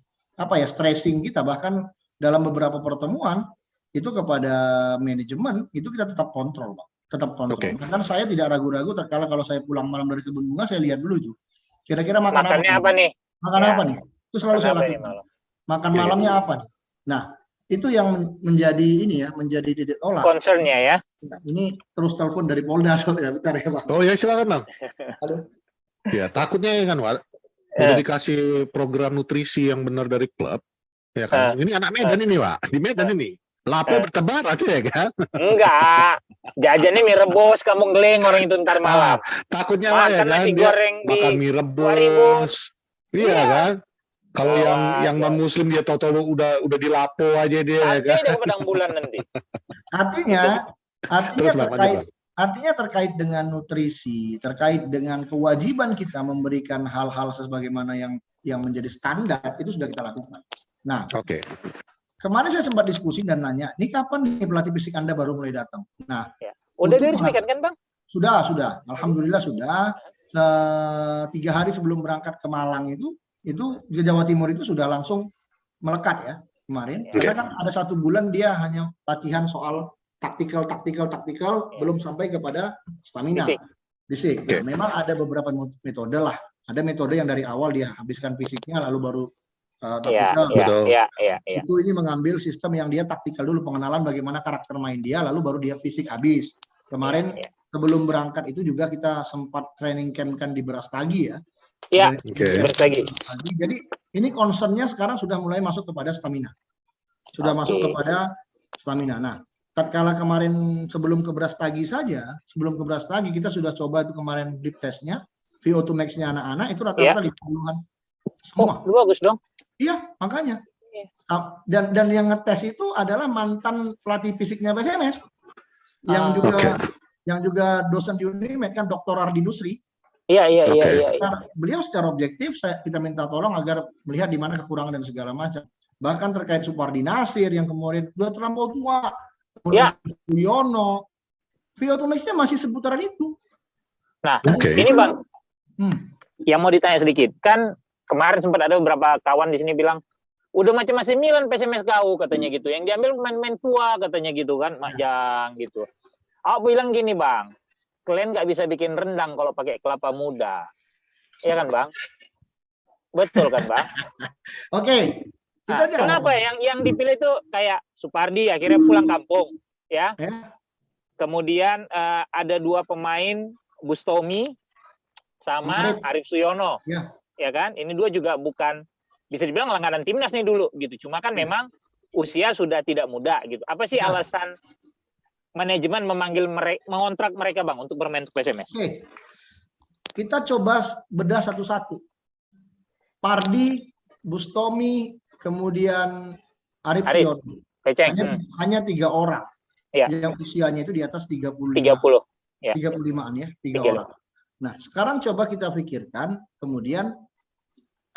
stressing kita. Bahkan dalam beberapa pertemuan itu kepada manajemen itu kita tetap kontrol, Bang. tetap kontrol. Oke. Bahkan saya tidak ragu-ragu terkala kalau saya pulang malam dari kebun bunga, saya lihat dulu juga. Kira-kira makan Makannya apa nih? Makan Ya. apa nih? Itu selalu saya Kenapa ini lakukan. malam? Makan Iya. malamnya apa nih? Nah, itu yang menjadi ini ya, menjadi titik tolak. Concernnya ya. Nah, ini terus telepon dari Polda soalnya, bentar ya Bang. Oh ya silakan Bang. Aduh. Ya takutnya ya kan Wak, udah dikasih program nutrisi yang benar dari klub, ya kan? Ini anak Medan ini Wak, di Medan ini. Lapar bertebaran ya kan? Enggak. Jajannya mie rebus, kamu geleng orang itu ntar malam. Takutnya Wak ya Makan kan? nasi Dia goreng di makan mie 2000. rebus. Iya kan? Kalau Awas, yang non muslim dia tahu-tahu udah dilapo aja dia ya Santai kan? dia ke padang bulan nanti. Artinya Terus Bang, lanjut, terkait Bang. artinya terkait dengan nutrisi, terkait dengan kewajiban kita memberikan hal-hal sebagaimana yang menjadi standar itu sudah kita lakukan. Nah, Oke. kemarin saya sempat diskusi dan nanya, ini kapan nih pelatih fisik Anda baru mulai datang? Nah, Udah untuk diresmikan kan Bang? sudah, alhamdulillah sudah. 3 hari sebelum berangkat ke Malang itu ke Jawa Timur itu sudah langsung melekat ya kemarin. Oke. Karena kan ada 1 bulan dia hanya latihan soal taktikal, belum sampai kepada stamina, fisik. Oke. Nah, memang ada beberapa metode lah. Ada metode yang dari awal dia habiskan fisiknya lalu baru Iya, taktikal. Betul. iya. Itu ini mengambil sistem yang dia taktikal dulu, pengenalan bagaimana karakter main dia, lalu baru dia fisik habis. Kemarin Iya. sebelum berangkat itu juga kita sempat training camp kan di Brastagi ya. Iya, Oke. Brastagi. Jadi ini concernnya sekarang sudah mulai masuk kepada stamina. Sudah Oke. masuk kepada stamina. Nah, tatkala kemarin sebelum ke Brastagi kita sudah coba itu kemarin deep testnya, VO2 max-nya anak-anak itu rata-rata 50-an semua. Lu bagus dong. Iya, makanya. Iya. Dan yang ngetes itu adalah mantan pelatih fisiknya PSMS yang juga dosen di Unimed kan, Dr. Ardi Nusri. Iya. Nah, beliau secara objektif kita minta tolong agar melihat di mana kekurangan dan segala macam. Bahkan terkait Supardi Nasir yang kemudian sudah terlampau tua, kemudian Yono, VO2 max-nya masih seputaran itu. Nah, Oke. ini Bang, Hmm. yang mau ditanya sedikit. Kan kemarin sempat ada beberapa kawan di sini bilang, udah macam AC Milan PSMS kau katanya gitu. Yang diambil pemain-pemain tua katanya gitu kan, Majang gitu. Aku bilang gini Bang, kalian nggak bisa bikin rendang kalau pakai kelapa muda. Iya kan Bang? Betul kan Bang? Oke. Nah, kenapa yang dipilih itu kayak Supardi akhirnya pulang kampung ya? Kemudian ada 2 pemain, Bustomi sama Arif Suyono. Ya kan? Ini 2 juga bukan, bisa dibilang langganan timnas nih dulu gitu. Cuma kan memang usia sudah tidak muda gitu. Apa sih alasan manajemen mengontrak mereka Bang untuk bermain untuk PSMS? Oke. Kita coba bedah satu-satu. Pardi, Bustomi, kemudian Arif Suyono. Hanya 3 orang yang usianya itu di atas 35. 35-an ya, 3 orang. Nah, sekarang coba kita pikirkan, kemudian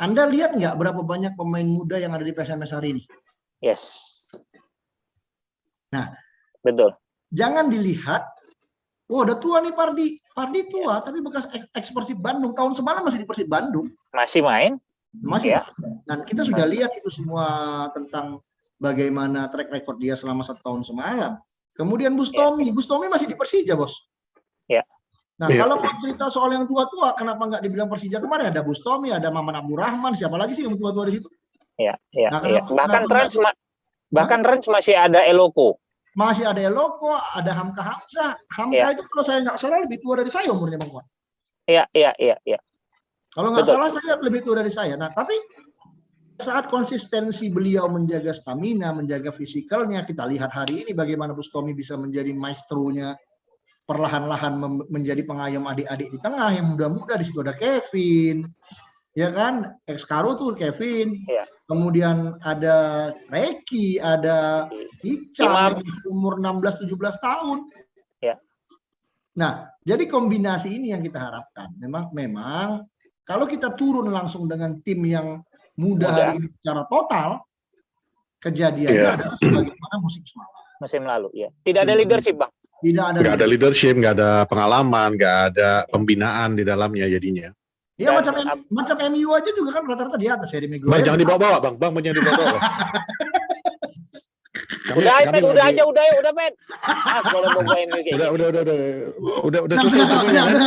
Anda lihat nggak berapa banyak pemain muda yang ada di PSMS hari ini? Yes. Nah, betul. Jangan dilihat, udah tua nih Pardi. Pardi tua, tapi bekas Persib Bandung. Tahun semalam masih di Persib Bandung. Masih main? Masih. Dan kita sudah lihat itu semua tentang bagaimana track record dia selama 1 tahun semalam. Kemudian Bustomi masih di Persija, Bos. Ya. Nah, kalau mau cerita soal yang tua-tua, kenapa nggak dibilang Persija kemarin? Ada Bustomi, ada Maman Abdurrahman, siapa lagi sih yang tua-tua di situ? Iya. Nah, bahkan Rans masih ada Eloko. Masih ada Eloko, ada Hamka Hamzah. Hamka itu kalau saya nggak salah lebih tua dari saya umurnya, Bang Wan. Iya. Kalau nggak salah saya lebih tua dari saya. Nah, tapi saat konsistensi beliau menjaga stamina, menjaga fisikalnya, kita lihat hari ini bagaimana Bustomi bisa menjadi maestronya, perlahan-lahan menjadi pengayom adik-adik di tengah yang muda-muda. Di situ ada Kevin, ya kan, ex Karo tuh Kevin. Ya. Kemudian ada Reki, ada Ica umur 16-17 tahun. Ya. Nah, jadi kombinasi ini yang kita harapkan. Memang kalau kita turun langsung dengan tim yang muda hari ini secara total, kejadiannya adalah sebagaimana musim lalu. Ya. Tidak ada leadership, Bang. Nggak ada leadership, nggak ada pengalaman, nggak ada pembinaan di dalamnya jadinya. Iya, macam MU aja juga kan rata-rata di atas ya di Miguel. Bang, jangan dibawa-bawa, Bang. Bang, jangan dibawa-bawa. Udah, Pet. Ah, kalau mau gue MU kayak gini. Udah selesai interviewnya kan?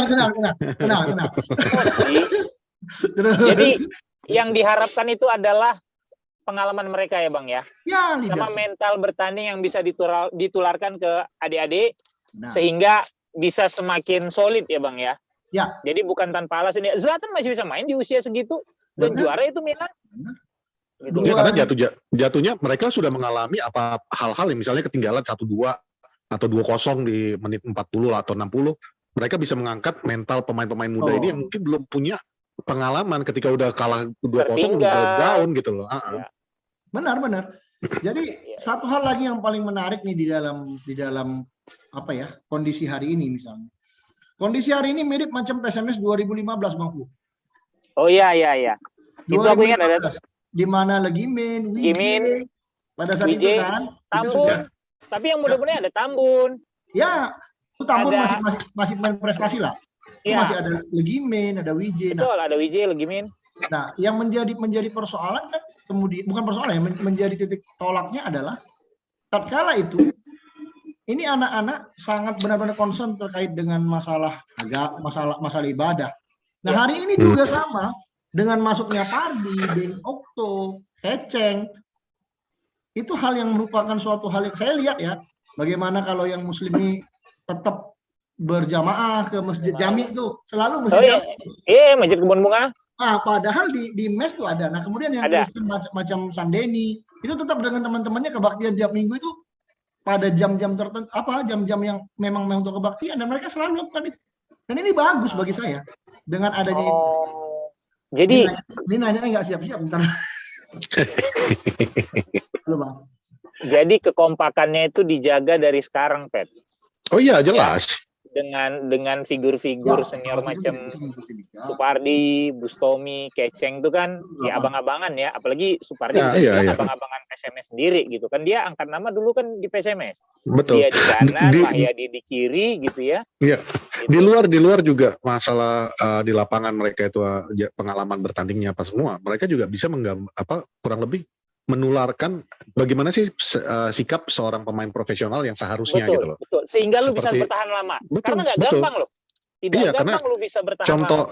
Tenang. Emosi. Terus. Jadi yang diharapkan itu adalah pengalaman mereka ya Bang ya. Ya, Sama leadership. mental bertanding yang bisa ditularkan ke adik-adik Nah, sehingga bisa semakin solid ya Bang ya. Ya. Jadi bukan tanpa alasan ya. Zlatan masih bisa main di usia segitu dan Benar. juara itu Milan. Benar. Gitu. Ya, karena jatuhnya mereka sudah mengalami apa hal-hal yang misalnya ketinggalan 1-2 atau 2-0 di menit 40 atau 60, mereka bisa mengangkat mental pemain-pemain muda ini yang mungkin belum punya pengalaman ketika udah kalah 2-0 udah down gitu loh. Ya. Benar. Jadi satu hal lagi yang paling menarik nih di dalam apa ya, kondisi hari ini misalnya. Kondisi hari ini mirip macam PSMS 2015 Bang Fu. Oh iya. Itu aku ingat ada di mana Legimin, Wije, pada saat Wije, itu kan. Tambun. Tapi yang muda-muda ada Tambun. Ya, itu Tambun Ada- masih main prestasi lah. Itu Iya. masih ada Legimin, ada Wije. Nah, Betul, ada Wije, Legimin. Nah, yang menjadi persoalan kan kemudian bukan persoalan ya, menjadi titik tolaknya adalah tatkala itu ini anak-anak sangat benar-benar concern terkait dengan masalah masalah ibadah. Nah, hari ini juga sama dengan masuknya Pardi, Beng Okto, Keceng. Itu hal yang merupakan suatu hal yang saya lihat ya, bagaimana kalau yang muslimi tetap berjamaah ke Masjid Jami itu, selalu Oh Masjid iya, Jami. Masjid Kebun Bunga. Padahal di mes tuh ada. Nah, kemudian yang Ada. Kristen macam Sandeni itu tetap dengan teman-temannya kebaktian tiap minggu itu pada jam-jam tertentu, jam-jam yang memang untuk kebaktian, dan mereka selalu melakukan itu. Dan ini bagus bagi saya dengan adanya itu. Jadi Ini nanya nggak siap-siap bentar. Halo Bang. jadi kekompakannya itu dijaga dari sekarang, Pet. Oh iya, jelas. Dengan figur-figur senior macam Supardi, Bustomi, Keceng itu kan ya abang-abangan ya, apalagi Supardi Ya, bisa iya, dibilang iya. abang-abangan PSMS sendiri gitu kan, dia angkat nama dulu kan di PSMS, Betul. dia di kanan, Di- Mahyadi di kiri gitu ya. Iya. Gitu. Di luar juga masalah di lapangan mereka itu pengalaman bertandingnya apa semua, mereka juga bisa kurang lebih menularkan bagaimana sih sikap seorang pemain profesional yang seharusnya gitu loh. Betul. Sehingga lu bisa Seperti- bertahan lama. Betul, Karena nggak betul. gampang loh. Tidak Iya, gampang karena lu bisa bertahan lama.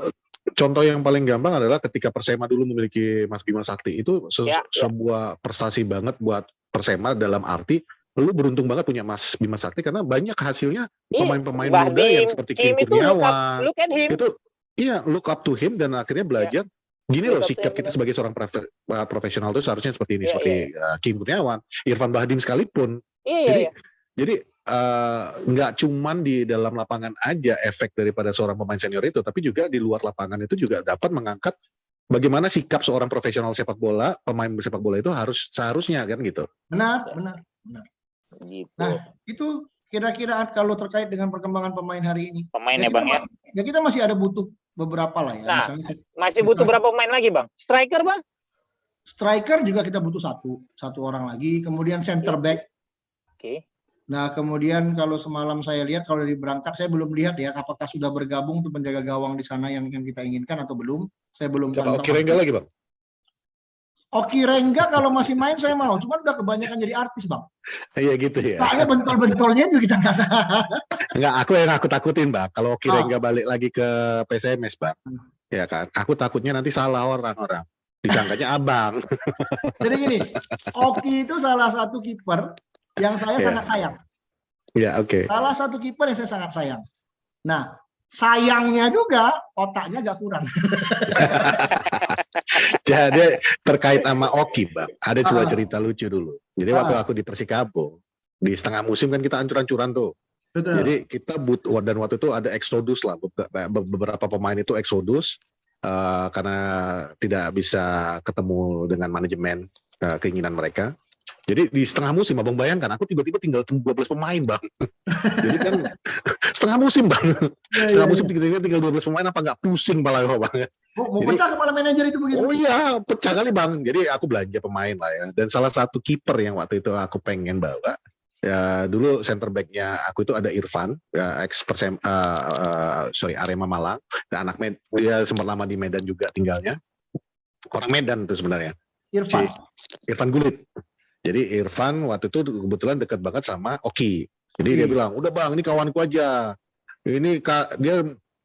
Contoh yang paling gampang adalah ketika Persema dulu memiliki Mas Bima Sakti, itu Ya. sebuah prestasi banget buat Persema, dalam arti lu beruntung banget punya Mas Bima Sakti karena banyak hasilnya pemain-pemain muda yang seperti Kim itu Kurniawan look at him. itu look up to him, dan akhirnya belajar gini loh Look up to sikap him, kita benar. sebagai seorang profesional itu seharusnya seperti ini, Iya, seperti Kim Kurniawan, Irfan Bahdim sekalipun. Iya. Jadi nggak cuman di dalam lapangan aja efek daripada seorang pemain senior itu, tapi juga di luar lapangan itu juga dapat mengangkat bagaimana sikap seorang profesional sepak bola, pemain sepak bola itu seharusnya kan gitu. Benar. Gitu. Nah, itu kira-kira kalau terkait dengan perkembangan pemain hari ini. Pemainnya kita Bang ya. Ya kita masih ada butuh beberapa lah ya. Nah, Misalnya Masih butuh berapa pemain lagi, Bang? Striker, Bang? striker juga kita butuh satu orang lagi. Kemudian center back. Oke. Nah, kemudian kalau semalam saya lihat, kalau dari berangkat saya belum lihat ya apakah sudah bergabung tuh penjaga gawang di sana yang kita inginkan atau belum. Saya belum Coba pantau. Oki Rengga lagi Bang. Oki Rengga kalau masih main saya mau, cuman udah kebanyakan jadi artis Bang. Iya gitu ya. Kayaknya bentol-bentolnya juga kita nggak tahu. Enggak, aku yang aku takutin Bang. Kalau Oki Rengga balik lagi ke PSMS Bang. Ya kan, aku takutnya nanti salah orang-orang. Disangkanya abang. Jadi gini, Oki itu salah satu kiper yang saya sangat sayang. Ya oke. Salah satu kiper yang saya sangat sayang. Nah, sayangnya juga otaknya agak kurang. Jadi terkait sama Oki Bang, ada sebuah cerita lucu dulu. Jadi waktu aku di Persikabo, di setengah musim kan kita ancur-ancuran tuh. Betul. Jadi kita dan waktu itu ada eksodus lah, beberapa pemain itu eksodus karena tidak bisa ketemu dengan manajemen keinginan mereka. Jadi di setengah musim, abang bayangkan, aku tiba-tiba tinggal 12 pemain bang. Jadi kan setengah musim bang, setengah musim tinggal 12 pemain, apa nggak pusing pala bang? Mau pecah kepala manajer itu begitu? Oh iya, pecah kali bang. Jadi aku belanja pemain lah ya. Dan salah satu kiper yang waktu itu aku pengen bawa, ya dulu center back-nya aku itu ada Irfan, ya, Arema Malang, dan dia sempat lama di Medan juga tinggalnya. Orang Medan itu sebenarnya. Irfan Irfan Gulit. Jadi Irfan waktu itu kebetulan dekat banget sama Oki. Jadi dia bilang, udah bang, ini kawanku aja. Ini dia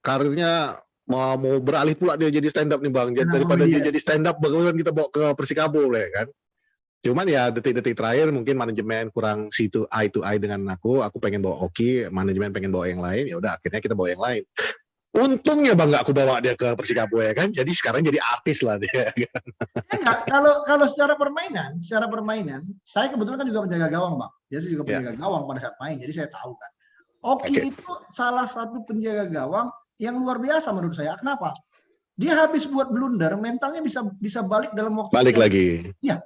karirnya mau beralih pula dia jadi stand up nih bang. Daripada dia jadi stand up, bagaimana kita bawa ke Persikabo lah kan. Cuman ya detik-detik terakhir mungkin manajemen kurang situ eye to eye dengan aku pengen bawa Oki, manajemen pengen bawa yang lain, ya udah akhirnya kita bawa yang lain. Untungnya bang nggak aku bawa dia ke Persikabo ya kan, jadi sekarang jadi artis lah dia. Enggak, kalau secara permainan, saya kebetulan kan juga penjaga gawang bang, dia juga penjaga gawang pada saat main, jadi saya tahu kan. Oki itu salah satu penjaga gawang yang luar biasa menurut saya. Kenapa? Dia habis buat blunder, mentalnya bisa balik dalam waktu. Balik lagi. Iya.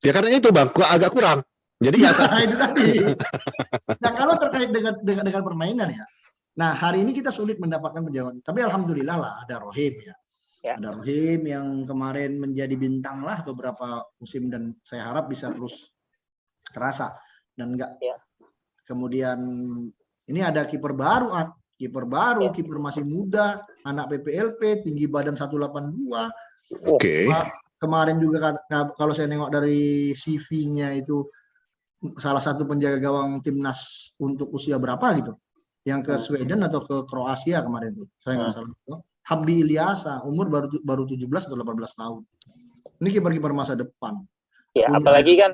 Ya karena itu bang, agak kurang. Jadi ya, itu tadi. Nah kalau terkait dengan permainan ya. Nah, hari ini kita sulit mendapatkan penjagaan. Tapi alhamdulillah lah ada Rohim ya. Ada Rohim yang kemarin menjadi bintang lah beberapa musim dan saya harap bisa terus terasa dan enggak. Kemudian ini ada kiper baru, kiper masih muda, anak PPLP, tinggi badan 182. Oke. Kemarin juga kalau saya nengok dari CV-nya itu salah satu penjaga gawang timnas untuk usia berapa gitu. Yang ke Sweden atau ke Kroasia kemarin itu, saya nggak salah. Habdi Ilyasa, umur baru 17 atau 18 tahun. Ini kiper-kiper masa depan. Ya, apalagi kan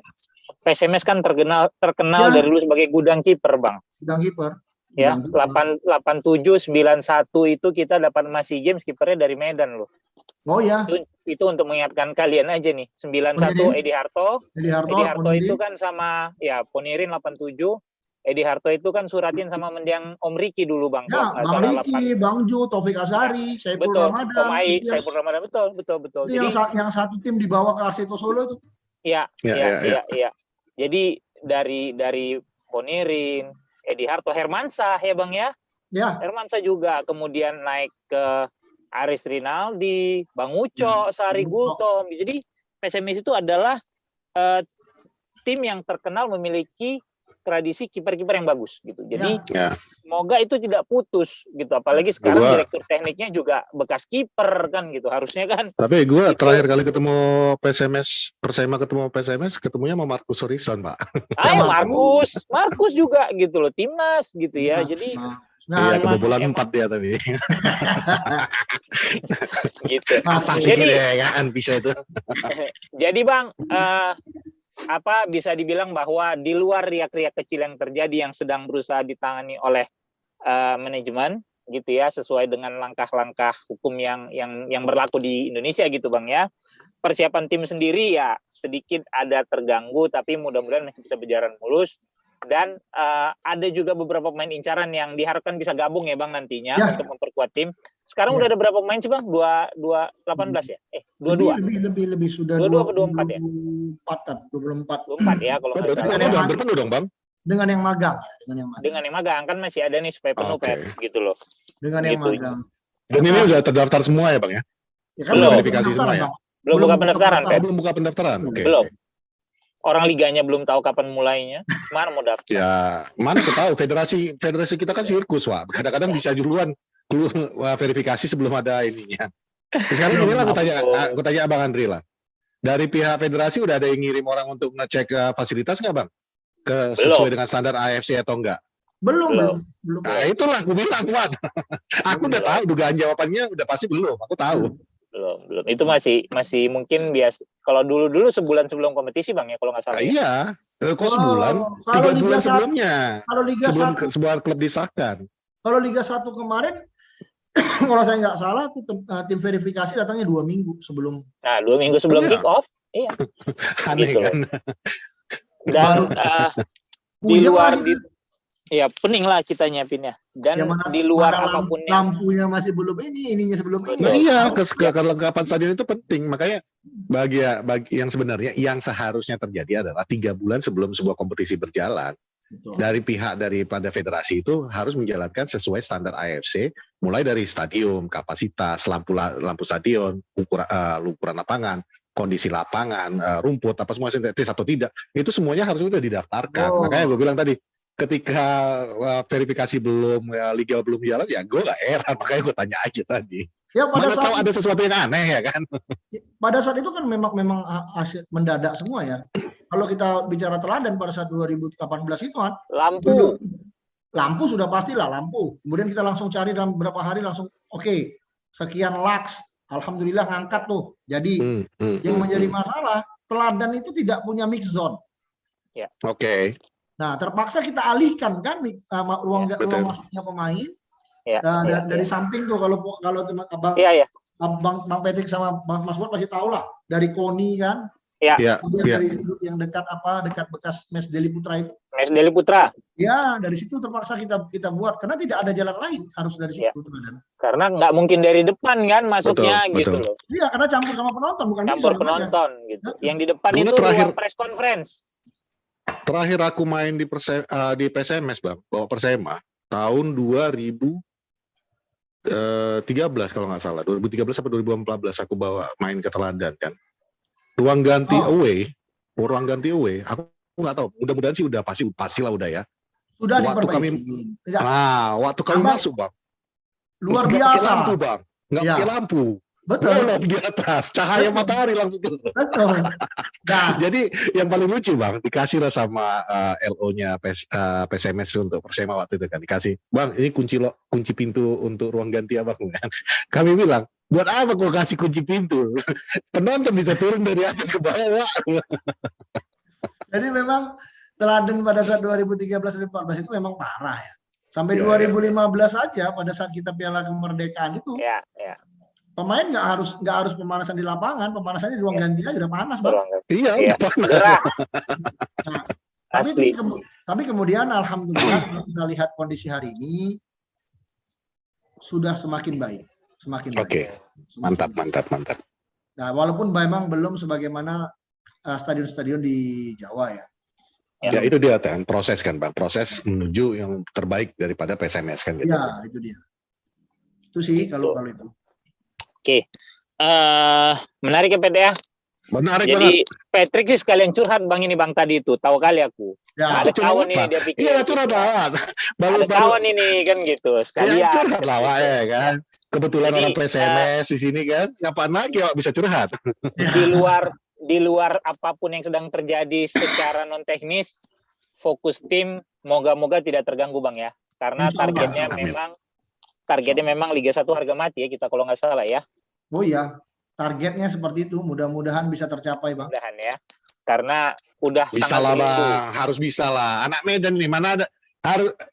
PSMS kan terkenal dari dulu sebagai gudang kiper, Bang. Gudang kiper. Ya, 87 91 itu kita dapat emas SEA Games kipernya dari Medan loh. Oh ya. Itu untuk mengingatkan kalian aja nih. 91 Edi Harto itu kan sama ya Ponirin 87. Edi Harto itu kan suratin sama mendiang Om Riki dulu bang. Ya, Bang Riki, Bang Jo, Taufik Azari, Saiful Ramadan. Om Ai, Saiful Ramadan betul. Itu jadi, yang satu tim dibawa ke Arseto Solo itu. Iya. Jadi dari Ponirin, Edi Harto, Hermansyah ya bang ya. Ya. Hermansyah juga kemudian naik ke Aris Rinaldi, Bang Uco, Sari Gultom. Jadi PSMS itu adalah tim yang terkenal memiliki tradisi kiper-kiper yang bagus gitu. Jadi semoga itu tidak putus gitu. Apalagi sekarang direktur tekniknya juga bekas kiper kan gitu. Harusnya kan. Tapi gue terakhir kali ketemu Persema ketemu PSMS ketemunya sama Marcus Horizon, Pak. Marcus juga gitu loh, timnas gitu ya. Jadi kebobolan 4 dia tadi. Gitu. Jadi kan bisa itu. Jadi Bang, bisa dibilang bahwa di luar riak-riak kecil yang terjadi yang sedang berusaha ditangani oleh manajemen gitu ya, sesuai dengan langkah-langkah hukum yang berlaku di Indonesia gitu Bang ya. Persiapan tim sendiri ya sedikit ada terganggu, tapi mudah-mudahan masih bisa berjalan mulus. Dan ada juga beberapa pemain incaran yang diharapkan bisa gabung ya Bang nantinya untuk memperkuat tim. Sekarang udah ada berapa pemain sih Bang? 18 ya? 22. Lebih sudah 22 atau 24 ya? 24 ya kalau nggak salah. Udah hampir penuh dong Bang. Dengan yang magang. Dengan yang magang kan masih ada nih supaya penuh gitu loh. Dengan yang magang. Dan ini udah terdaftar semua ya Bang ya? Kan belum verifikasi semua ya? Belum buka pendaftaran kan? Belum buka pendaftaran. Belum. Orang liganya belum tahu kapan mulainya, mana mau daftar? Ya, mana aku tahu federasi kita kan sirkus, Wah. Kadang-kadang bisa duluan verifikasi sebelum ada ininya. Sekarang inilah aku tanya Abang Andri lah. Dari pihak federasi udah ada yang ngirim orang untuk ngecek fasilitas nggak Bang? Sesuai dengan standar AFC atau enggak? Belum. Nah, itulah aku bilang, Wad. Aku udah tahu dugaan jawabannya udah pasti belum. Aku tahu. Belum. Itu masih mungkin biasa. Kalau dulu sebulan sebelum kompetisi Bang ya kalau nggak salah. Iya. Kok sebulan? 3 bulan sebelumnya. Kalau Liga sebelum 1, sebuah klub disahkan. Kalau Liga 1 kemarin kalau saya nggak salah tim verifikasi datangnya 2 minggu sebelum. Nah, 2 minggu sebelum kick off. Iya. Aneh gitu. Kan. Dan di luar ya pening lah kita nyiapinnya. Dan di luar apapun lampunya masih belum ininya sebelum ini. Nah, iya, kelengkapan stadion itu penting. Makanya bagi yang sebenarnya yang seharusnya terjadi adalah 3 bulan sebelum sebuah kompetisi berjalan. Betul. Dari pihak daripada federasi itu harus menjalankan sesuai standar AFC, mulai dari stadion, kapasitas, lampu stadion, ukuran lapangan, kondisi lapangan, rumput, apa semua sintetis atau tidak, itu semuanya harus sudah didaftarkan. Makanya gue bilang tadi, ketika verifikasi belum, liga belum jalan, ya gue gak heran, makanya gue tanya aja tadi. Ya, mana tahu ada sesuatu yang aneh ya kan? Pada saat itu kan memang mendadak semua ya. kalau kita bicara teladan pada saat 2018 itu kan, Lampu. lampu sudah pastilah lampu. Kemudian kita langsung cari dalam beberapa hari langsung oke, sekian lux, alhamdulillah ngangkat tuh. Jadi yang menjadi masalah teladan itu tidak punya mix zone. Oke. Nah, terpaksa kita alihkan kan ruang masuknya pemain. Dari samping tuh kalau Abang Bang Patrick sama Mas Buat pasti tahu lah, dari Koni kan. Kemudian dari yang dekat bekas Mes Deli Putra itu. Mes Deli Putra. Ya, dari situ terpaksa kita buat karena tidak ada jalan lain, harus dari situ teladan. Karena nggak mungkin dari depan kan masuknya gitu loh. Iya, karena campur sama penonton, bukan campur penonton gitu. Yang di depan itu ruang press conference. Terakhir aku main di PSMS, Bang, bawa Persema tahun 2013 kalau nggak salah, 2013 sampai 2014 aku bawa main ke Teladan kan. Ruang ganti away, aku nggak tahu. Mudah-mudahan sih udah pastilah udah ya. Sudah diperbaiki. Waktu kami masuk, Bang. Luar biasa. Lampu, Bang. Nggak pakai lampu. Betul. Di atas, cahaya matahari langsung turun. Betul. Nah, jadi yang paling lucu, Bang, dikasih lah sama LO-nya PSMS untuk Persema waktu itu kan, dikasih, Bang, ini kunci pintu untuk ruang ganti Abang kan. Kami bilang, buat apa kok kasih kunci pintu? Penonton bisa turun dari atas ke bawah. Jadi memang teladan pada saat 2013-2014 itu memang parah ya. Sampai 2015 saja pada saat kita Piala Kemerdekaan itu. Pemain nggak harus pemanasan di lapangan, pemanasannya di ruang ganti aja udah panas, Bang. Iya, panas. Nah, tapi kemudian alhamdulillah kita lihat kondisi hari ini sudah semakin baik, Oke. Mantap. Nah, walaupun memang belum sebagaimana stadion-stadion di Jawa ya. Ya itu dia kan proses kan, Bang, proses menuju yang terbaik daripada PSMS kan gitu. Ya, itu dia. Itu sih kalau itu. Oke, menarik ya PT ya. Menarik Jadi banget. Patrick sih sekalian curhat Bang ini Bang tadi itu, tahu kali aku. Ya, ada kawan ini dia pikir. Iya curhat banget. Ada kawan ini kan gitu sekalian. Ya, curhat lah ya kan. Kebetulan Jadi, orang PSMS di sini kan, ngapain lagi Wak bisa curhat? Di luar apapun yang sedang terjadi secara non teknis, fokus tim moga-moga tidak terganggu Bang ya. Karena targetnya memang Liga 1 harga mati ya kita kalau nggak salah ya. Oh iya, targetnya seperti itu. Mudah-mudahan bisa tercapai, Bang. Mudahan ya. Karena udah bisa lah, Bang. Harus bisa lah. Anak Medan nih mana ada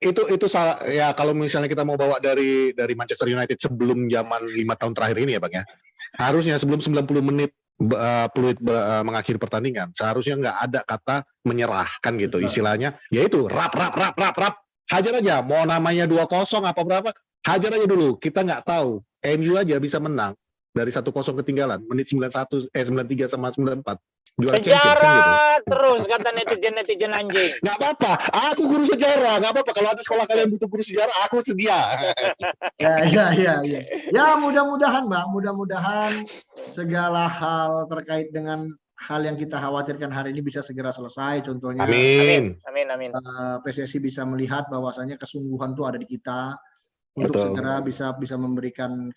itu salah ya. Kalau misalnya kita mau bawa dari Manchester United sebelum zaman 5 tahun terakhir ini ya, Bang ya. Harusnya sebelum 90 menit Pluit mengakhiri pertandingan, seharusnya nggak ada kata menyerah kan gitu. Istilahnya yaitu rap. Hajar aja, mau namanya 2-0 apa berapa, hajar aja dulu. Kita nggak tahu, MU aja bisa menang dari 1-0 ketinggalan menit 93 sama 94. Sejarah gitu. Terus kata netizen anjing. Nggak apa-apa, aku guru sejarah, nggak apa-apa. Kalau ada sekolah kalian butuh guru sejarah, aku sedia. Ya. Ya mudah-mudahan Bang, mudah-mudahan segala hal terkait dengan hal yang kita khawatirkan hari ini bisa segera selesai. Contohnya, amin. PSSI bisa melihat bahwasannya kesungguhan itu ada di kita untuk segera bisa memberikan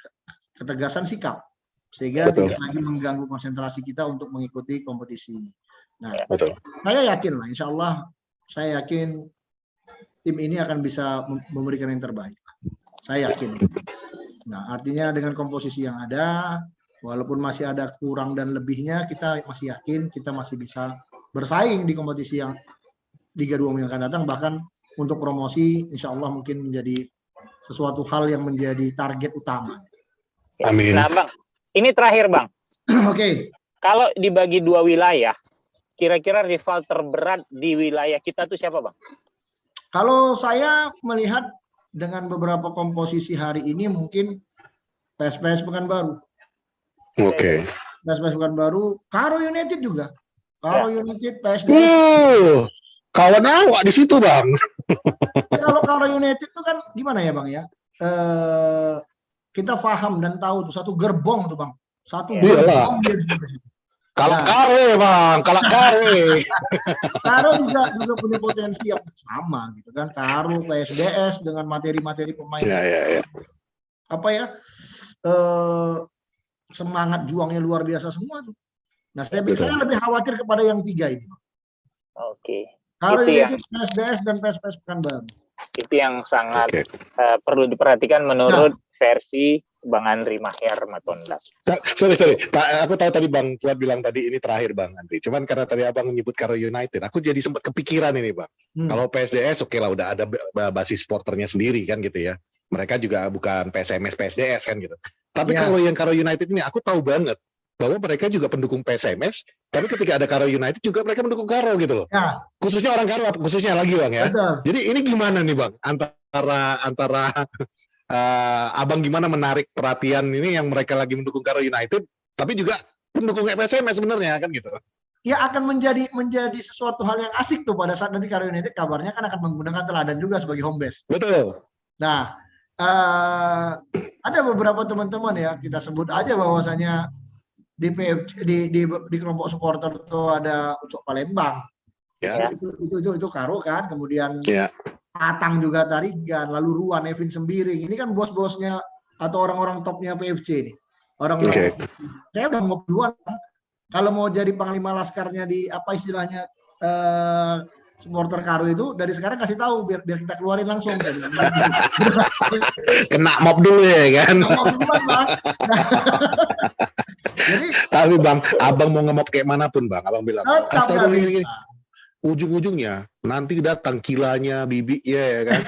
ketegasan sikap. Sehingga tidak lagi mengganggu konsentrasi kita untuk mengikuti kompetisi. Nah, saya yakin lah, insya Allah saya yakin tim ini akan bisa memberikan yang terbaik. Saya yakin. Nah, artinya dengan komposisi yang ada, walaupun masih ada kurang dan lebihnya, kita masih yakin kita masih bisa bersaing di kompetisi yang Liga 2 yang akan datang. Bahkan untuk promosi, insya Allah mungkin menjadi sesuatu hal yang menjadi target utama. Amin. Nah, Bang. Ini terakhir Bang. Oke. Kalau dibagi 2 wilayah, kira-kira rival terberat di wilayah kita tuh siapa Bang? Kalau saya melihat dengan beberapa komposisi hari ini mungkin PSPS Pekanbaru. Oke. PSPS Pekanbaru, Karo United juga. Karo United, PSDS. Kawan awak di situ Bang. Kalau Karo United itu kan gimana ya Bang ya? Kita paham dan tahu tuh satu gerbong tuh Bang. Satu gerbong dia di situ. Kalak Kare Bang, kalak Kare. Karo juga punya potensi yang sama gitu kan. Karo, PSDS dengan materi-materi pemain. Ya. Apa ya? Semangat juangnya luar biasa semua tuh. Nah, saya lebih khawatir kepada yang 3 ini. Oke. Kalau Itu United, PSDS dan PSPS Pekanbaru. Itu yang sangat Oke. perlu diperhatikan menurut versi Bang Andri Mahyar Matonda. Sorry. Pak, aku tahu tadi Bang Fuad bilang tadi ini terakhir Bang Andri. Cuman karena tadi Abang menyebut Karo United, aku jadi sempat kepikiran ini Bang. Kalau PSDS oke lah udah ada basis supporternya sendiri kan gitu ya. Mereka juga bukan PSMS PSDS kan gitu. Tapi Ya. kalau yang Karo United ini aku tahu banget bahwa mereka juga pendukung PSMS, tapi ketika ada Karo United juga mereka mendukung Karo gitu loh. Ya, Khususnya orang Karo, khususnya lagi Bang ya. betul. Jadi ini gimana nih Bang antara Abang gimana menarik perhatian ini yang mereka lagi mendukung Karo United, tapi juga pendukung PSMS sebenarnya kan gitu. Ya akan menjadi sesuatu hal yang asik tuh pada saat nanti Karo United kabarnya kan akan menggunakan Teladan juga sebagai home base. Betul. Nah, ada beberapa teman-teman ya, kita sebut aja bahwasanya di PFC, di kelompok supporter itu ada Ucok Palembang. Ya. Itu Karo kan, kemudian Ya. Patang juga Tarigan, lalu Ruan, Evin Sembiring. Ini kan bos-bosnya atau orang-orang topnya PFC ini. Orang-orang. Saya udah mau duluan. Kalau mau jadi panglima laskarnya di apa istilahnya supporter Karo itu dari sekarang kasih tahu biar kita keluarin langsung. Kena mob dulu ya kan. Mau duluan, Bang. Jadi Tapi Bang, Abang mau ngemop kayak manapun Bang, Abang bilang. tetap Kasih tahu nggak dulu ini. bisa. Ujung-ujungnya nanti datang kilanya bibi ya kan.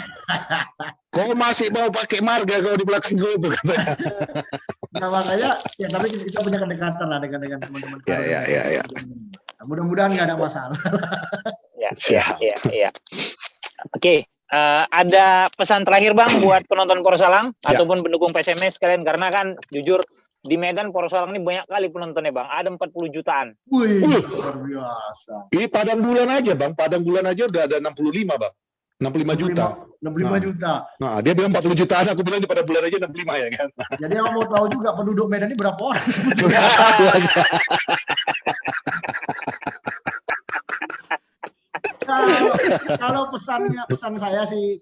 Kau masih mau pakai marga kalau di belakang gue tuh katanya. Nah, makanya ya tapi kita punya kedekatan lah dengan teman-teman Karo. Ya. Mudah-mudahan nggak ada masalah. Ya. Oke, ada pesan terakhir Bang buat penonton Porsalang ataupun pendukung PSMS sekalian, karena kan jujur di Medan Porsalang ini banyak kali penontonnya Bang, ada 40 jutaan. Wih, luar biasa. Ini Padang Bulan aja Bang, Padang Bulan aja udah ada 65 Bang. 65 juta. 65 juta. Nah, dia bilang 40 jutaan, aku bilang di Padang Bulan aja 65 ya kan. Jadi kalau mau tahu juga penduduk Medan ini berapa orang? Kalau pesan saya sih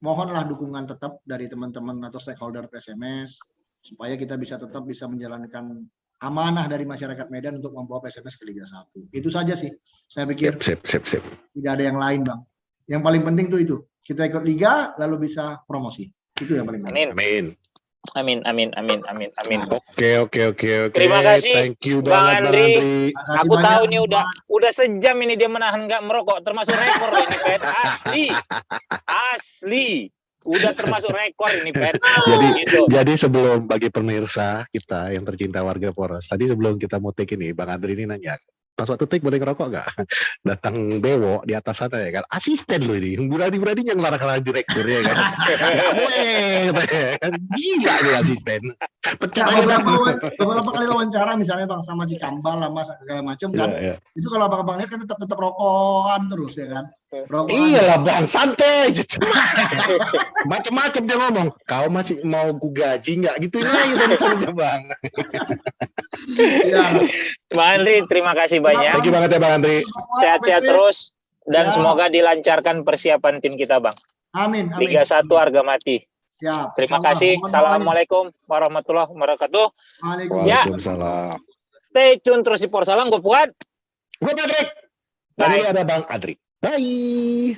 mohonlah dukungan tetap dari teman-teman atau stakeholder PSMS supaya kita tetap bisa menjalankan amanah dari masyarakat Medan untuk membawa PSMS ke Liga 1. Itu saja sih. Saya pikir Sip. tidak ada yang lain, Bang. Yang paling penting tuh itu. Kita ikut liga lalu bisa promosi. Itu yang paling penting. Amin. Oke. Terima kasih, Thank you Bang banget Andri. Bang Andri. Aku tahu nih udah sejam ini dia menahan nggak merokok, termasuk rekor ini Pet. Asli. Udah termasuk rekor ini Pet. Jadi sebelum bagi pemirsa kita yang tercinta warga Poros, tadi sebelum kita mau take ini, Bang Andri ini nanya, pas waktu take boleh ngerokok nggak? Datang Bewo di atas sana ya kan, asisten lo ini, berani yang larang direktur ya kan, nggak boleh, kan gila nih asisten. Beberapa kali wawancara misalnya Bang sama si Kambal lama segala macam kan, itu kalau abang-abang lihat kan tetap rokokan terus ya kan. Iyalah Bang, santai. Macem-macem dia ngomong. Kau masih mau ku gaji nggak? Gitu lagi tadi sama Bang. Ya. Bang Andri, terima kasih banyak. Thank you banget ya Bang Andri. Sehat-sehat terus dan semoga dilancarkan persiapan tim kita Bang. Amin. Liga 1 harga mati. Ya. Terima kasih. Assalamualaikum warahmatullahi wabarakatuh. Waalaikumsalam. Stay tune terus di Porsalang. Gue Fuad. Gue Patrick. Dan ini ada Bang Andri. Bye.